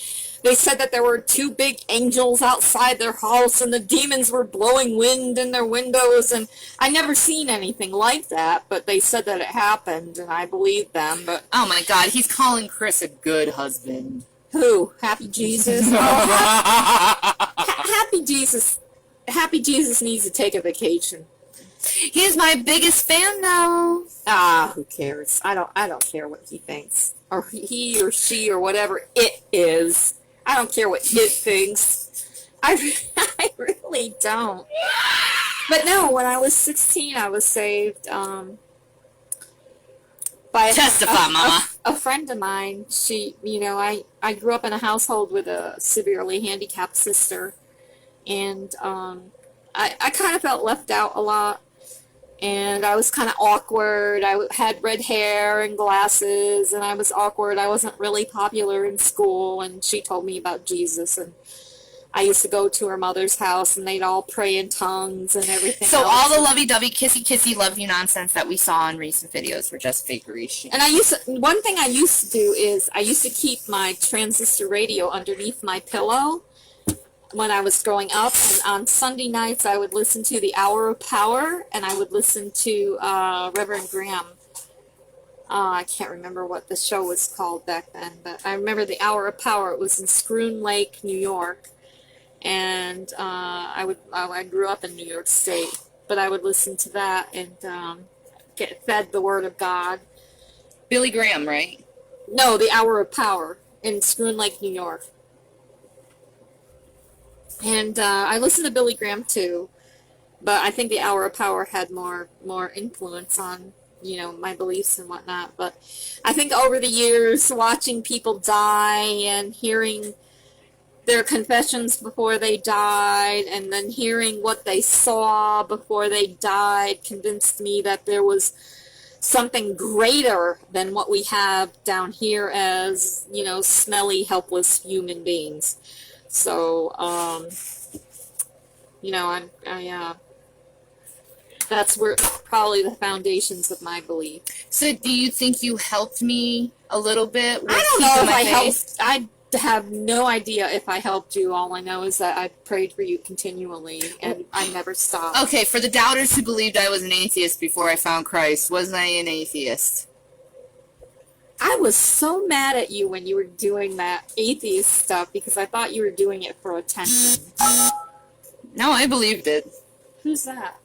they said that there were 2 big angels outside their house, and the demons were blowing wind in their windows, and I never seen anything like that, but they said that it happened, and I believed them, but... Oh my god, he's calling Chris a good husband. Who? Happy Jesus? Oh, Happy Jesus. Happy Jesus needs to take a vacation. He is my biggest fan, though. Ah, who cares? I don't care what he thinks. Or he or she or whatever it is. I don't care what it thinks. I really don't. But no, when I was 16, I was saved by Testify, Mama. a friend of mine. She, you know, I grew up in a household with a severely handicapped sister. And I kind of felt left out a lot. And I was kind of awkward. I had red hair and glasses, and I was awkward. I wasn't really popular in school, and she told me about Jesus. And I used to go to her mother's house, and they'd all pray in tongues and everything So else. all the lovey-dovey, kissy-kissy, love you nonsense that we saw in recent videos were just fakery. And one thing I used to do is I used to keep my transistor radio underneath my pillow when I was growing up, and on Sunday nights I would listen to the Hour of Power, and I would listen to Reverend Graham. I can't remember what the show was called back then, but I remember the Hour of Power. It was in Scroon Lake, New York, and I grew up in New York State, but I would listen to that and get fed the Word of God. Billy Graham, right? No, the Hour of Power in Scroon Lake, New York. And I listened to Billy Graham too, but I think the Hour of Power had more influence on, you know, my beliefs and whatnot. But I think over the years, watching people die and hearing their confessions before they died, and then hearing what they saw before they died, convinced me that there was something greater than what we have down here as, you know, smelly, helpless human beings. So, you know, that's where probably the foundations of my belief. So do you think you helped me a little bit with I don't know keeping if my I faith? helped. I have no idea if I helped you. All I know is that I prayed for you continually, and I never stopped. Okay, for the doubters who believed I was an atheist before I found Christ, was I an atheist? I was so mad at you when you were doing that atheist stuff because I thought you were doing it for attention. No, I believed it. Who's that?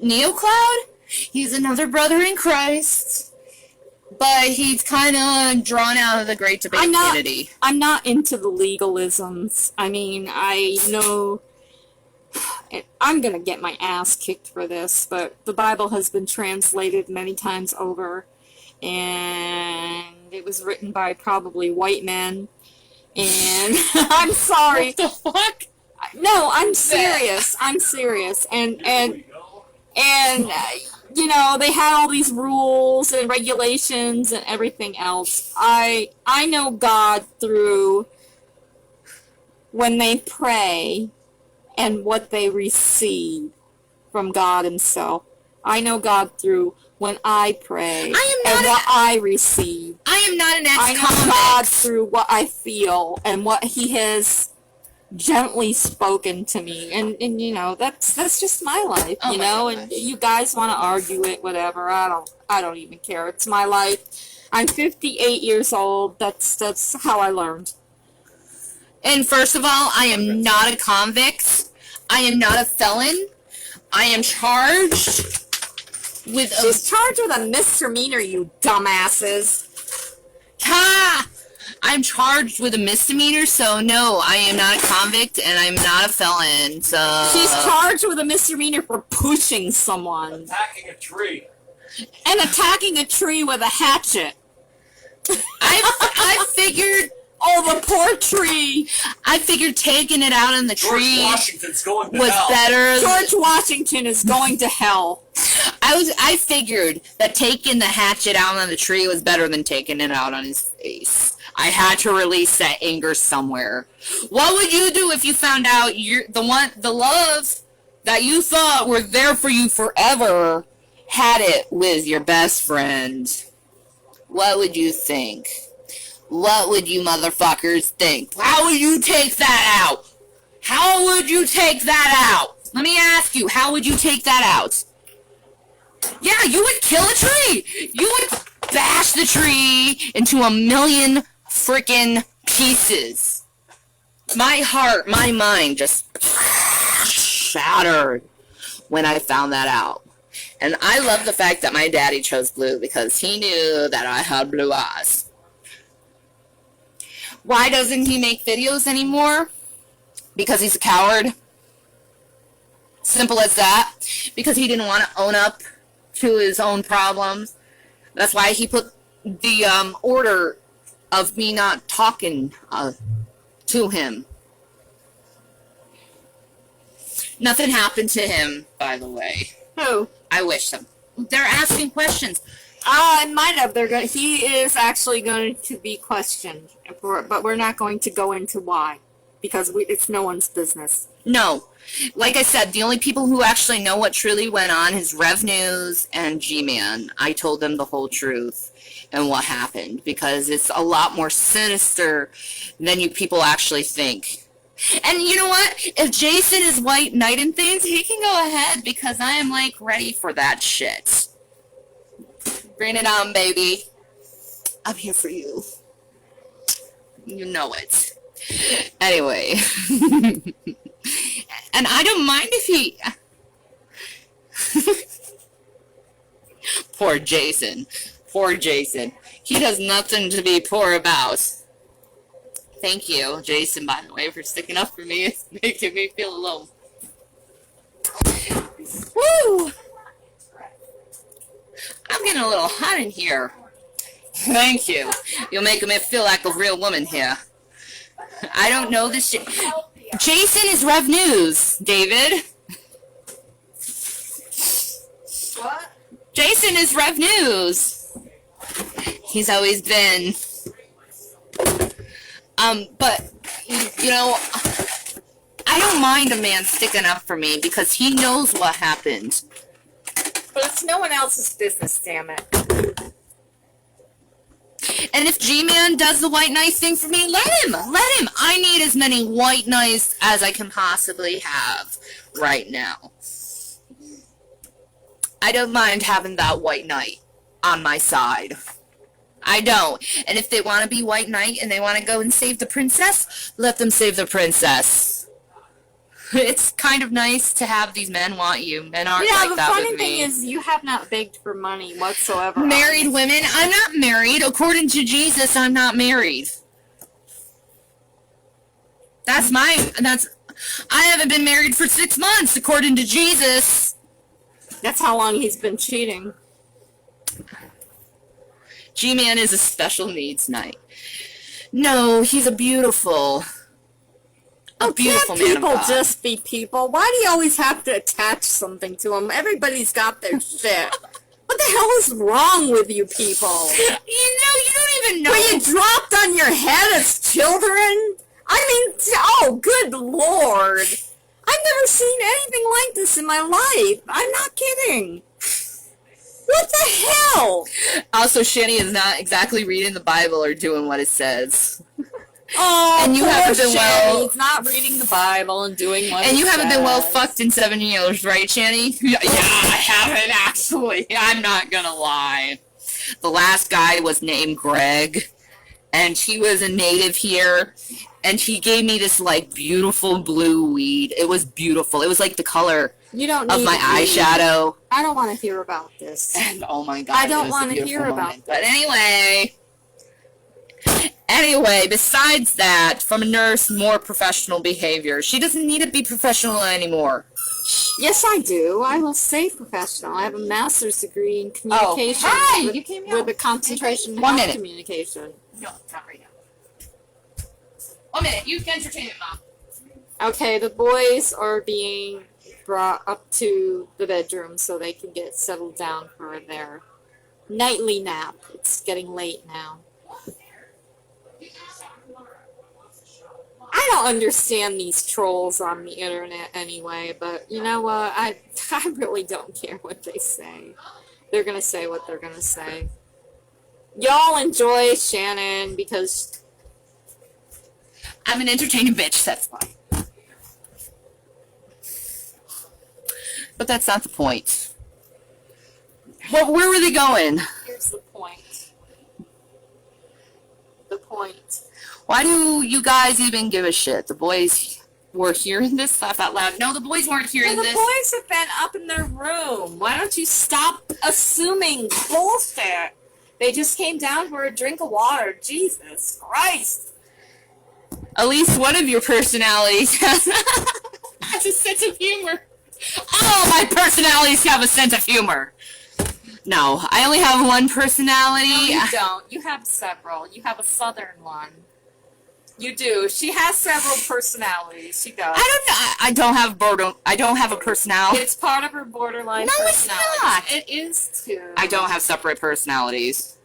NeoCloud? He's another brother in Christ. But he's kind of drawn out of the great debate community. I'm not into the legalisms. I mean, I know I'm going to get my ass kicked for this, but the Bible has been translated many times over, and it was written by probably white men, and I'm sorry. What the fuck? No, I'm serious. I'm serious. And you know, they had all these rules and regulations and everything else. I know God through when they pray and what they receive from God himself. I know God through when I pray I am and not what I receive. I am not an I know God ex-convict. through what I feel and what he has gently spoken to me, and you know, that's just my life, Oh you my know. goodness. And you guys want to argue it, whatever. I don't even care. It's my life. I'm 58 years old. That's how I learned. And first of all, I am not a convict. I am not a felon. I am charged with a She's charged with a misdemeanor, you dumbasses. I'm charged with a misdemeanor, so no, I am not a convict and I'm not a felon. So She's charged with a misdemeanor for pushing someone Attacking a tree. and attacking a tree with a hatchet. I figured Oh, the poor tree. I figured taking it out in the George tree Washington's going to was hell. better. George Washington is going to hell. I figured that taking the hatchet out on the tree was better than taking it out on his face. I had to release that anger somewhere. What would you do if you found out the love that you thought were there for you forever had it with your best friend? What would you think? What would you motherfuckers think? How would you take that out? How would you take that out? Let me ask you, how would you take that out? Yeah, you would kill a tree. You would bash the tree into a million freaking pieces. My heart, my mind just shattered when I found that out. And I love the fact that my daddy chose blue because he knew that I had blue eyes. Why doesn't he make videos anymore? Because he's a coward. Simple as that. Because he didn't want to own up to his own problems. That's why he put the order of me not talking to him. Nothing happened to him, by the way. Who? I wish them. They're asking questions. It might have. He is actually going to be questioned, but we're not going to go into why, because it's no one's business. No. Like I said, the only people who actually know what truly went on is Rev News and G-Man. I told them the whole truth and what happened, because it's a lot more sinister than you people actually think. And you know what? If Jason is white knight and things, he can go ahead, because I am, like, ready for that shit. Bring it on, baby. I'm here for you. You know it. Anyway. And I don't mind if he... Poor Jason. Poor Jason. He does nothing to be poor about. Thank you, Jason, by the way, for sticking up for me. It's making me feel alone. Woo! I'm getting a little hot in here. Thank you. You're making me feel like a real woman here. I don't know this shit. Jason is Rev News, David. What? Jason is Rev News. He's always been. But, you know, I don't mind a man sticking up for me because he knows what happened. But it's no one else's business, damn it. And if G-Man does the white knight thing for me, let him. Let him. I need as many white knights as I can possibly have right now. I don't mind having that white knight on my side. I don't. And if they want to be white knight and they want to go and save the princess, let them save the princess. It's kind of nice to have these men want you. Men aren't like that with me. The funny thing is you have not begged for money whatsoever. Married women? I'm not married. According to Jesus, I'm not married. I haven't been married for 6 months, according to Jesus. That's how long he's been cheating. G-Man is a special needs knight. No, he's a beautiful A beautiful can't man of people God. just be people? Why do you always have to attach something to them? Everybody's got their shit. What the hell is wrong with you people? You don't even know. Were you dropped on your head as children? I mean, oh, good lord. I've never seen anything like this in my life. I'm not kidding. What the hell? Also, Shani is not exactly reading the Bible or doing what it says. Oh, And you poor haven't been well- Shani. He's not reading the Bible and doing what And it you haven't been well says. fucked in 7 years, right, Shani? Yeah, I haven't actually. I'm not gonna lie. The last guy was named Greg, and he was a native here, and he gave me this like beautiful blue weed. It was beautiful. It was like the color You don't of need my to read. eyeshadow. I don't want to hear about this. And oh my god, I don't it was a wanna beautiful hear about moment. But anyway, besides that, from a nurse, more professional behavior. She doesn't need to be professional anymore. Yes, I do. I will say professional. I have a master's degree in communication hi! with, You came with out. a concentration in 1 health minute. communication. No, not right now. 1 minute, you can entertain it, Mom. Okay, the boys are being brought up to the bedroom so they can get settled down for their nightly nap. It's getting late now. I don't understand these trolls on the internet anyway, but you know what? I really don't care what they say. They're gonna say what they're gonna say. Y'all enjoy Shannon because I'm an entertaining bitch, that's why. But that's not the point. Well, where were they going? here's the point. The point. Why do you guys even give a shit? The boys were hearing this? Laugh out loud. No, the boys weren't hearing Well, the this. boys have been up in their room. Why don't you stop assuming bullshit? They just came down for a drink of water. Jesus Christ. At least one of your personalities has a sense of humor. All my personalities have a sense of humor. No, I only have one personality. No, you don't. You have several. You have a southern one. You do. She has several personalities. She does. I don't have a personality. It's part of her borderline No, it's personality. not. It is too. I don't have separate personalities.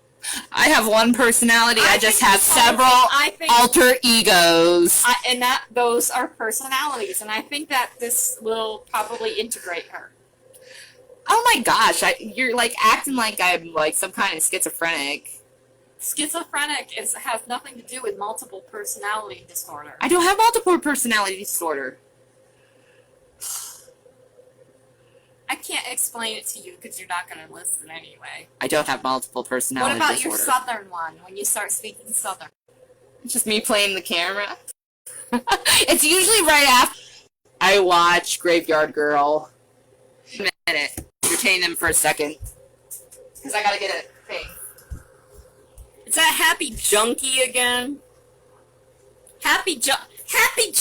I have one personality. I just think have it's several I think alter egos. and that those are personalities, and I think that this will probably integrate her. Oh my gosh, you're like acting like I'm like some kind of schizophrenic. Schizophrenic has nothing to do with multiple personality disorder. I don't have multiple personality disorder. I can't explain it to you because you're not going to listen anyway. I don't have multiple personality What about disorder. your southern one when you start speaking southern? It's just me playing the camera. It's usually right after I watch Graveyard Girl. A minute. Entertain them for a second. Because I gotta get a thing. Is that Happy Junkie again? Happy Junkie. Happy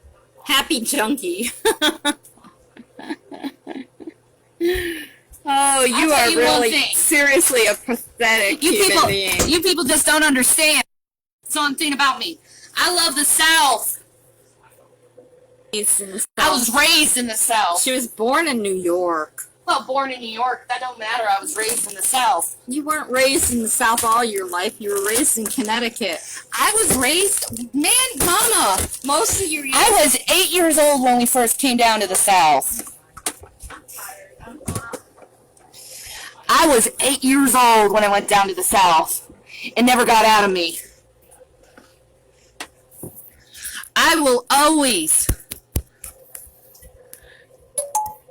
Junkie. Oh, you tell are you one really thing. seriously a pathetic human being. You people just don't understand something about me. I love the South. I was raised in the South. She was born in New York. Well, born in New York, that don't matter. I was raised in the South. You weren't raised in the South all your life. You were raised in Connecticut. I was raised, man, mama. Most of your years. I was 8 years old when we first came down to the South. I was 8 years old when I went down to the South. It never got out of me. I will always,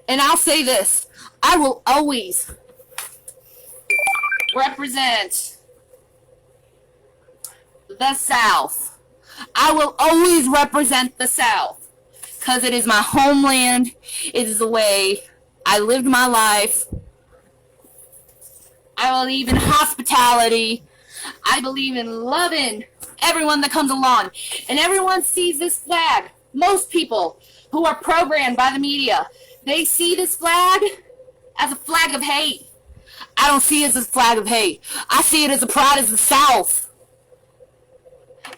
and I'll say this, I will always represent the South. I will always represent the South because it is my homeland. It is the way I lived my life. I believe in hospitality. I believe in loving everyone that comes along. And everyone sees this flag. Most people who are programmed by the media, they see this flag as a flag of hate. I don't see it as a flag of hate. I see it as a pride of the South.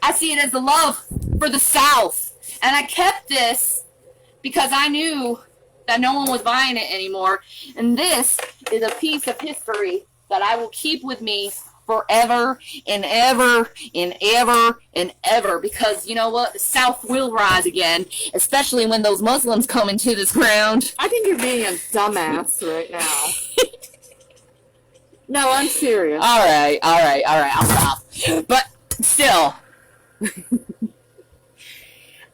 I see it as the love for the South. And I kept this because I knew that no one was buying it anymore. And this is a piece of history that I will keep with me forever and ever and ever and ever. Because you know what? The South will rise again, especially when those Muslims come into this ground. I think you're being a dumbass right now. No, I'm serious. All right, I'll stop. But still,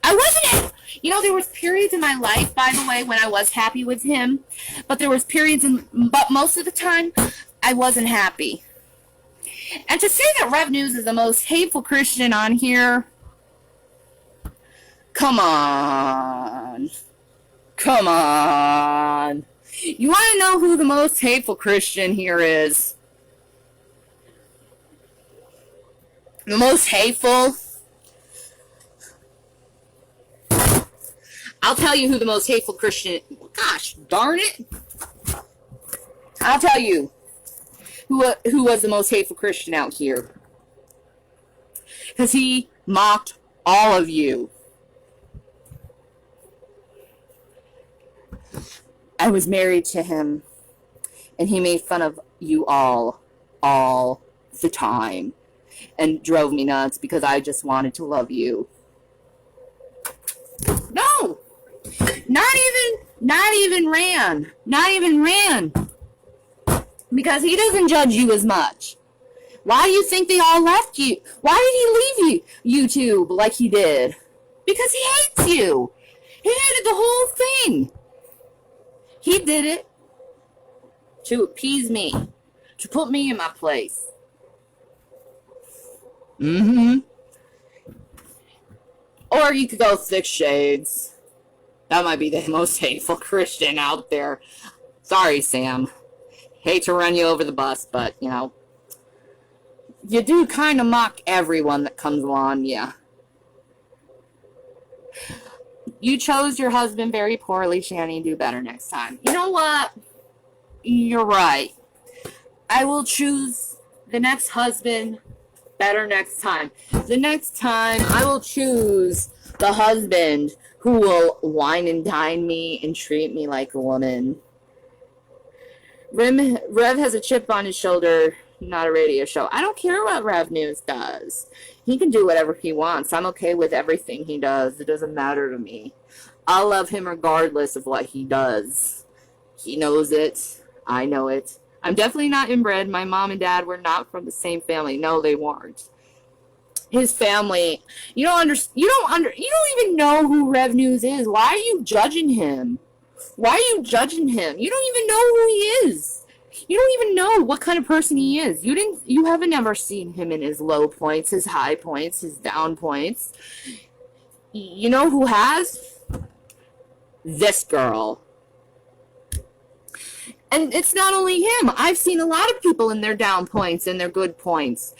I wasn't, you know, there was periods in my life, by the way, when I was happy with him, but there was periods, but most of the time, I wasn't happy. And to say that Rev News is the most hateful Christian on here, come on. Come on. You want to know who the most hateful Christian here is? The most hateful? I'll tell you who the most hateful Christian... Gosh, darn it. I'll tell you who was the most hateful Christian out here. Because he mocked all of you. I was married to him, and he made fun of you all the time, and drove me nuts because I just wanted to love you. No! Not even ran. Because he doesn't judge you as much. Why do you think they all left you? Why did he leave you, YouTube like he did? Because he hates you. He hated the whole thing. He did it to appease me, to put me in my place. Or you could go 6 Shades. That might be the most hateful Christian out there. Sorry, Sam. Hate to run you over the bus, but, you know, you do kind of mock everyone that comes along, yeah. You chose your husband very poorly, Shanny. Do better next time. You know what? You're right. I will choose the next husband better next time. The next time, I will choose the husband who will wine and dine me and treat me like a woman. Rev has a chip on his shoulder, not a radio show. I don't care what Rev News does. He can do whatever he wants. I'm okay with everything he does. It doesn't matter to me. I'll love him regardless of what he does. He knows it. I know it. I'm definitely not inbred. My mom and dad were not from the same family. No, they weren't. His family, you don't even know who Rev News is. Why are you judging him? Why are you judging him? You don't even know who he is. You don't even know what kind of person he is. You haven't ever seen him in his low points, his high points, his down points. You know who has? This girl. And it's not only him. I've seen a lot of people in their down points and their good points.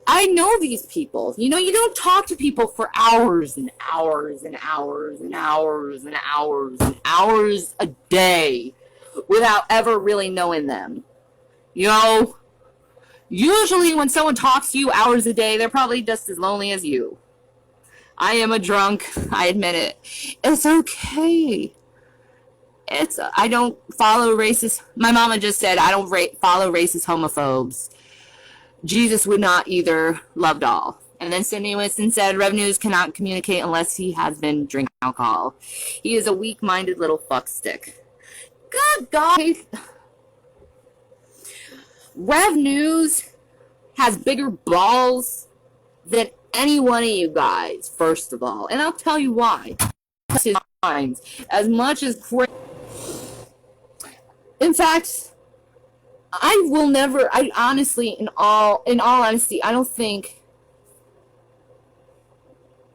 I know these people. You know, you don't talk to people for hours and hours and hours and hours and hours and hours a day without ever really knowing them. You know, usually when someone talks to you hours a day, they're probably just as lonely as you. I am a drunk. I admit it. It's okay. I don't follow racist. My mama just said I don't follow racist homophobes. Jesus would not either, loved all. And then Sidney Winston said, Rev News cannot communicate unless he has been drinking alcohol. He is a weak-minded little fuckstick. Good God. Rev News has bigger balls than any one of you guys, first of all. And I'll tell you why. His minds, as much as... In fact... I will never, I honestly, in all honesty, I don't think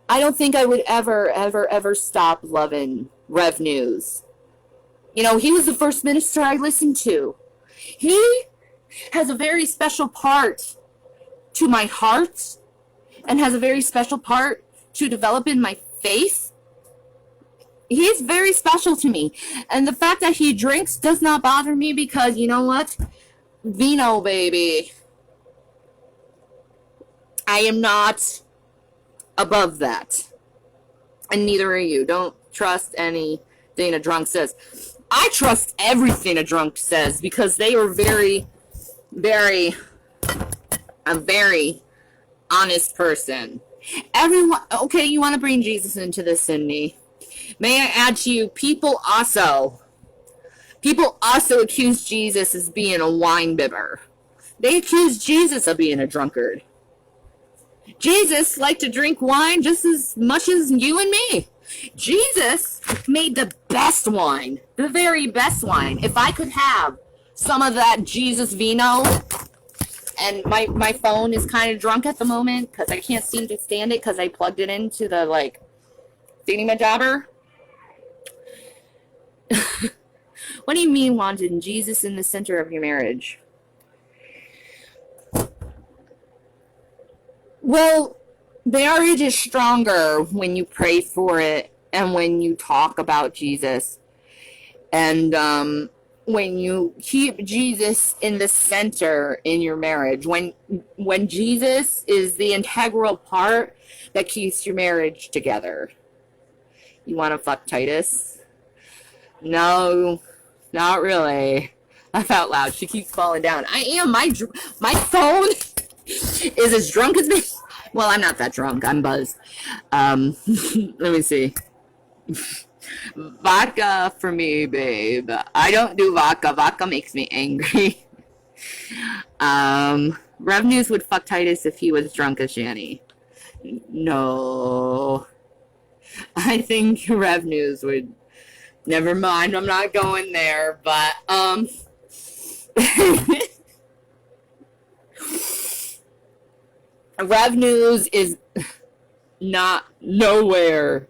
I would ever stop loving Rev News. You know, he was the first minister I listened to. He has a very special part to my heart and has a very special part to develop in my faith. He's very special to me. And the fact that he drinks does not bother me because, you know what? Vino, baby. I am not above that. And neither are you. Don't trust anything a drunk says. I trust everything a drunk says because they are a very honest person. Everyone, okay, you want to bring Jesus into this, Cindy. May I add to you, people also accuse Jesus as being a wine bibber. They accuse Jesus of being a drunkard. Jesus liked to drink wine just as much as you and me. Jesus made the best wine, the very best wine. If I could have some of that Jesus vino, and my phone is kind of drunk at the moment because I can't seem to stand it because I plugged it into the, like, thingy-majobber. What do you mean wanting Jesus in the center of your marriage? Well, marriage is stronger when you pray for it and when you talk about Jesus. And when you keep Jesus in the center in your marriage. When Jesus is the integral part that keeps your marriage together. You want to fuck Titus? No, not really. Laugh out loud. She keeps falling down. I am. My phone is as drunk as me. Well, I'm not that drunk. I'm buzzed. Let me see. Vodka for me, babe. I don't do vodka. Vodka makes me angry. Rev News would fuck Titus if he was drunk as Shanny. No. I think Rev News would... Never mind, I'm not going there, but, Rev News is not nowhere.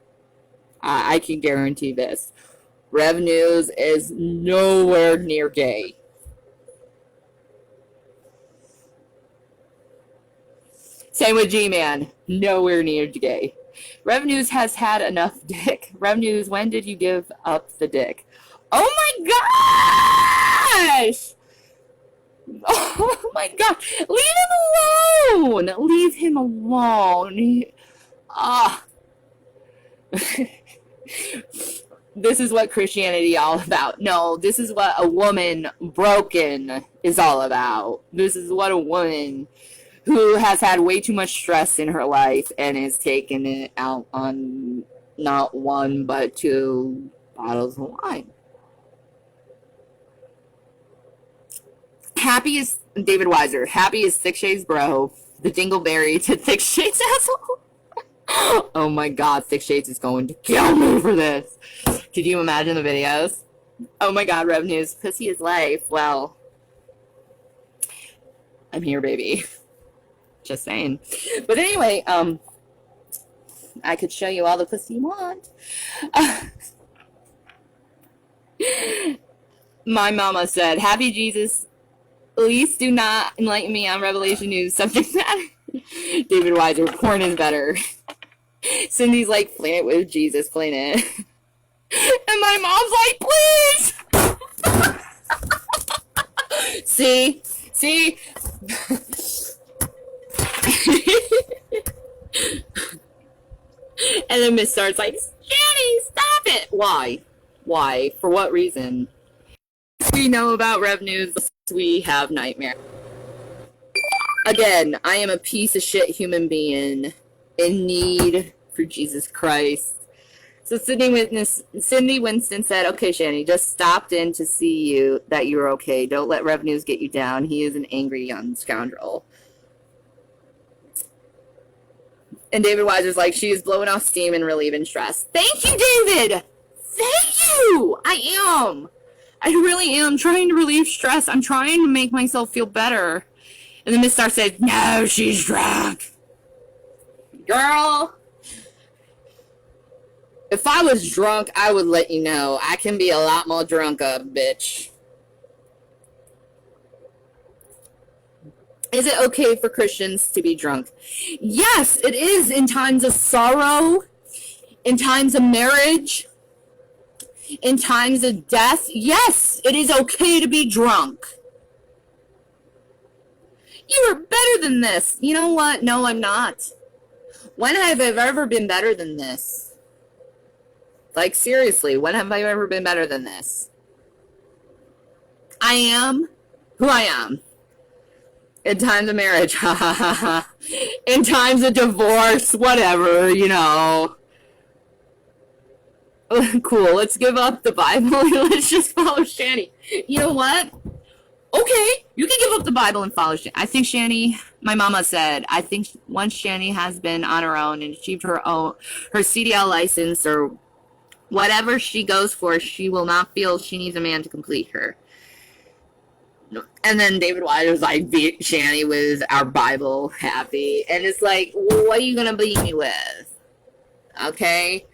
I can guarantee this. Rev News is nowhere near gay. Same with G-Man. Nowhere near gay. Rev News has had enough dick. Rev News, when did you give up the dick? Oh my gosh! Oh my god. Leave him alone! Leave him alone. This is what Christianity is all about. No, this is what a woman broken is all about. This is what a woman who has had way too much stress in her life and is taking it out on not one but 2 bottles of wine. Happy is David Weiser. Happy is Thick Shades bro. The dingleberry to Thick Shades asshole. Oh my god, Thick Shades is going to kill me for this. Could you imagine the videos? Oh my god, Rev News. Pussy is life. Well, I'm here, baby. Just saying. But anyway, I could show you all the pussy you want. My mama said, Happy Jesus, please do not enlighten me on Revelation News subject matter. David Weiser, porn is better. Cindy's like, playing it with Jesus, playing it. And my mom's like, please! See? And then Miss Star's like, Jenny, stop it! Why? For what reason? We know about Rev News, we have nightmare. Again, I am a piece of shit human being in need for Jesus Christ. So Cindy Winston said, okay, Shanny, just stopped in to see you that you're okay. Don't let Rev News get you down. He is an angry young scoundrel. And David Weiser's like, she is blowing off steam and relieving stress. Thank you, David! Thank you! I really am trying to relieve stress. I'm trying to make myself feel better. And then Miss Star said, no, she's drunk. Girl, if I was drunk, I would let you know. I can be a lot more drunk, bitch. Is it okay for Christians to be drunk? Yes, it is in times of sorrow, in times of marriage, in times of death. Yes, it is okay to be drunk. You are better than this. You know what? No, I'm not. When have I ever been better than this? Like, seriously, when have I ever been better than this? I am who I am. In times of marriage, ha ha ha ha. In times of divorce, whatever, you know. Cool, let's give up the Bible and let's just follow Shani. You know what? Okay, you can give up the Bible and follow Shani. I think Shani, my mama said, I think once Shani has been on her own and achieved her CDL license or whatever she goes for, she will not feel she needs a man to complete her. And then David White was like, beat Shani with our Bible happy. And it's like, well, what are you going to beat me with? Okay?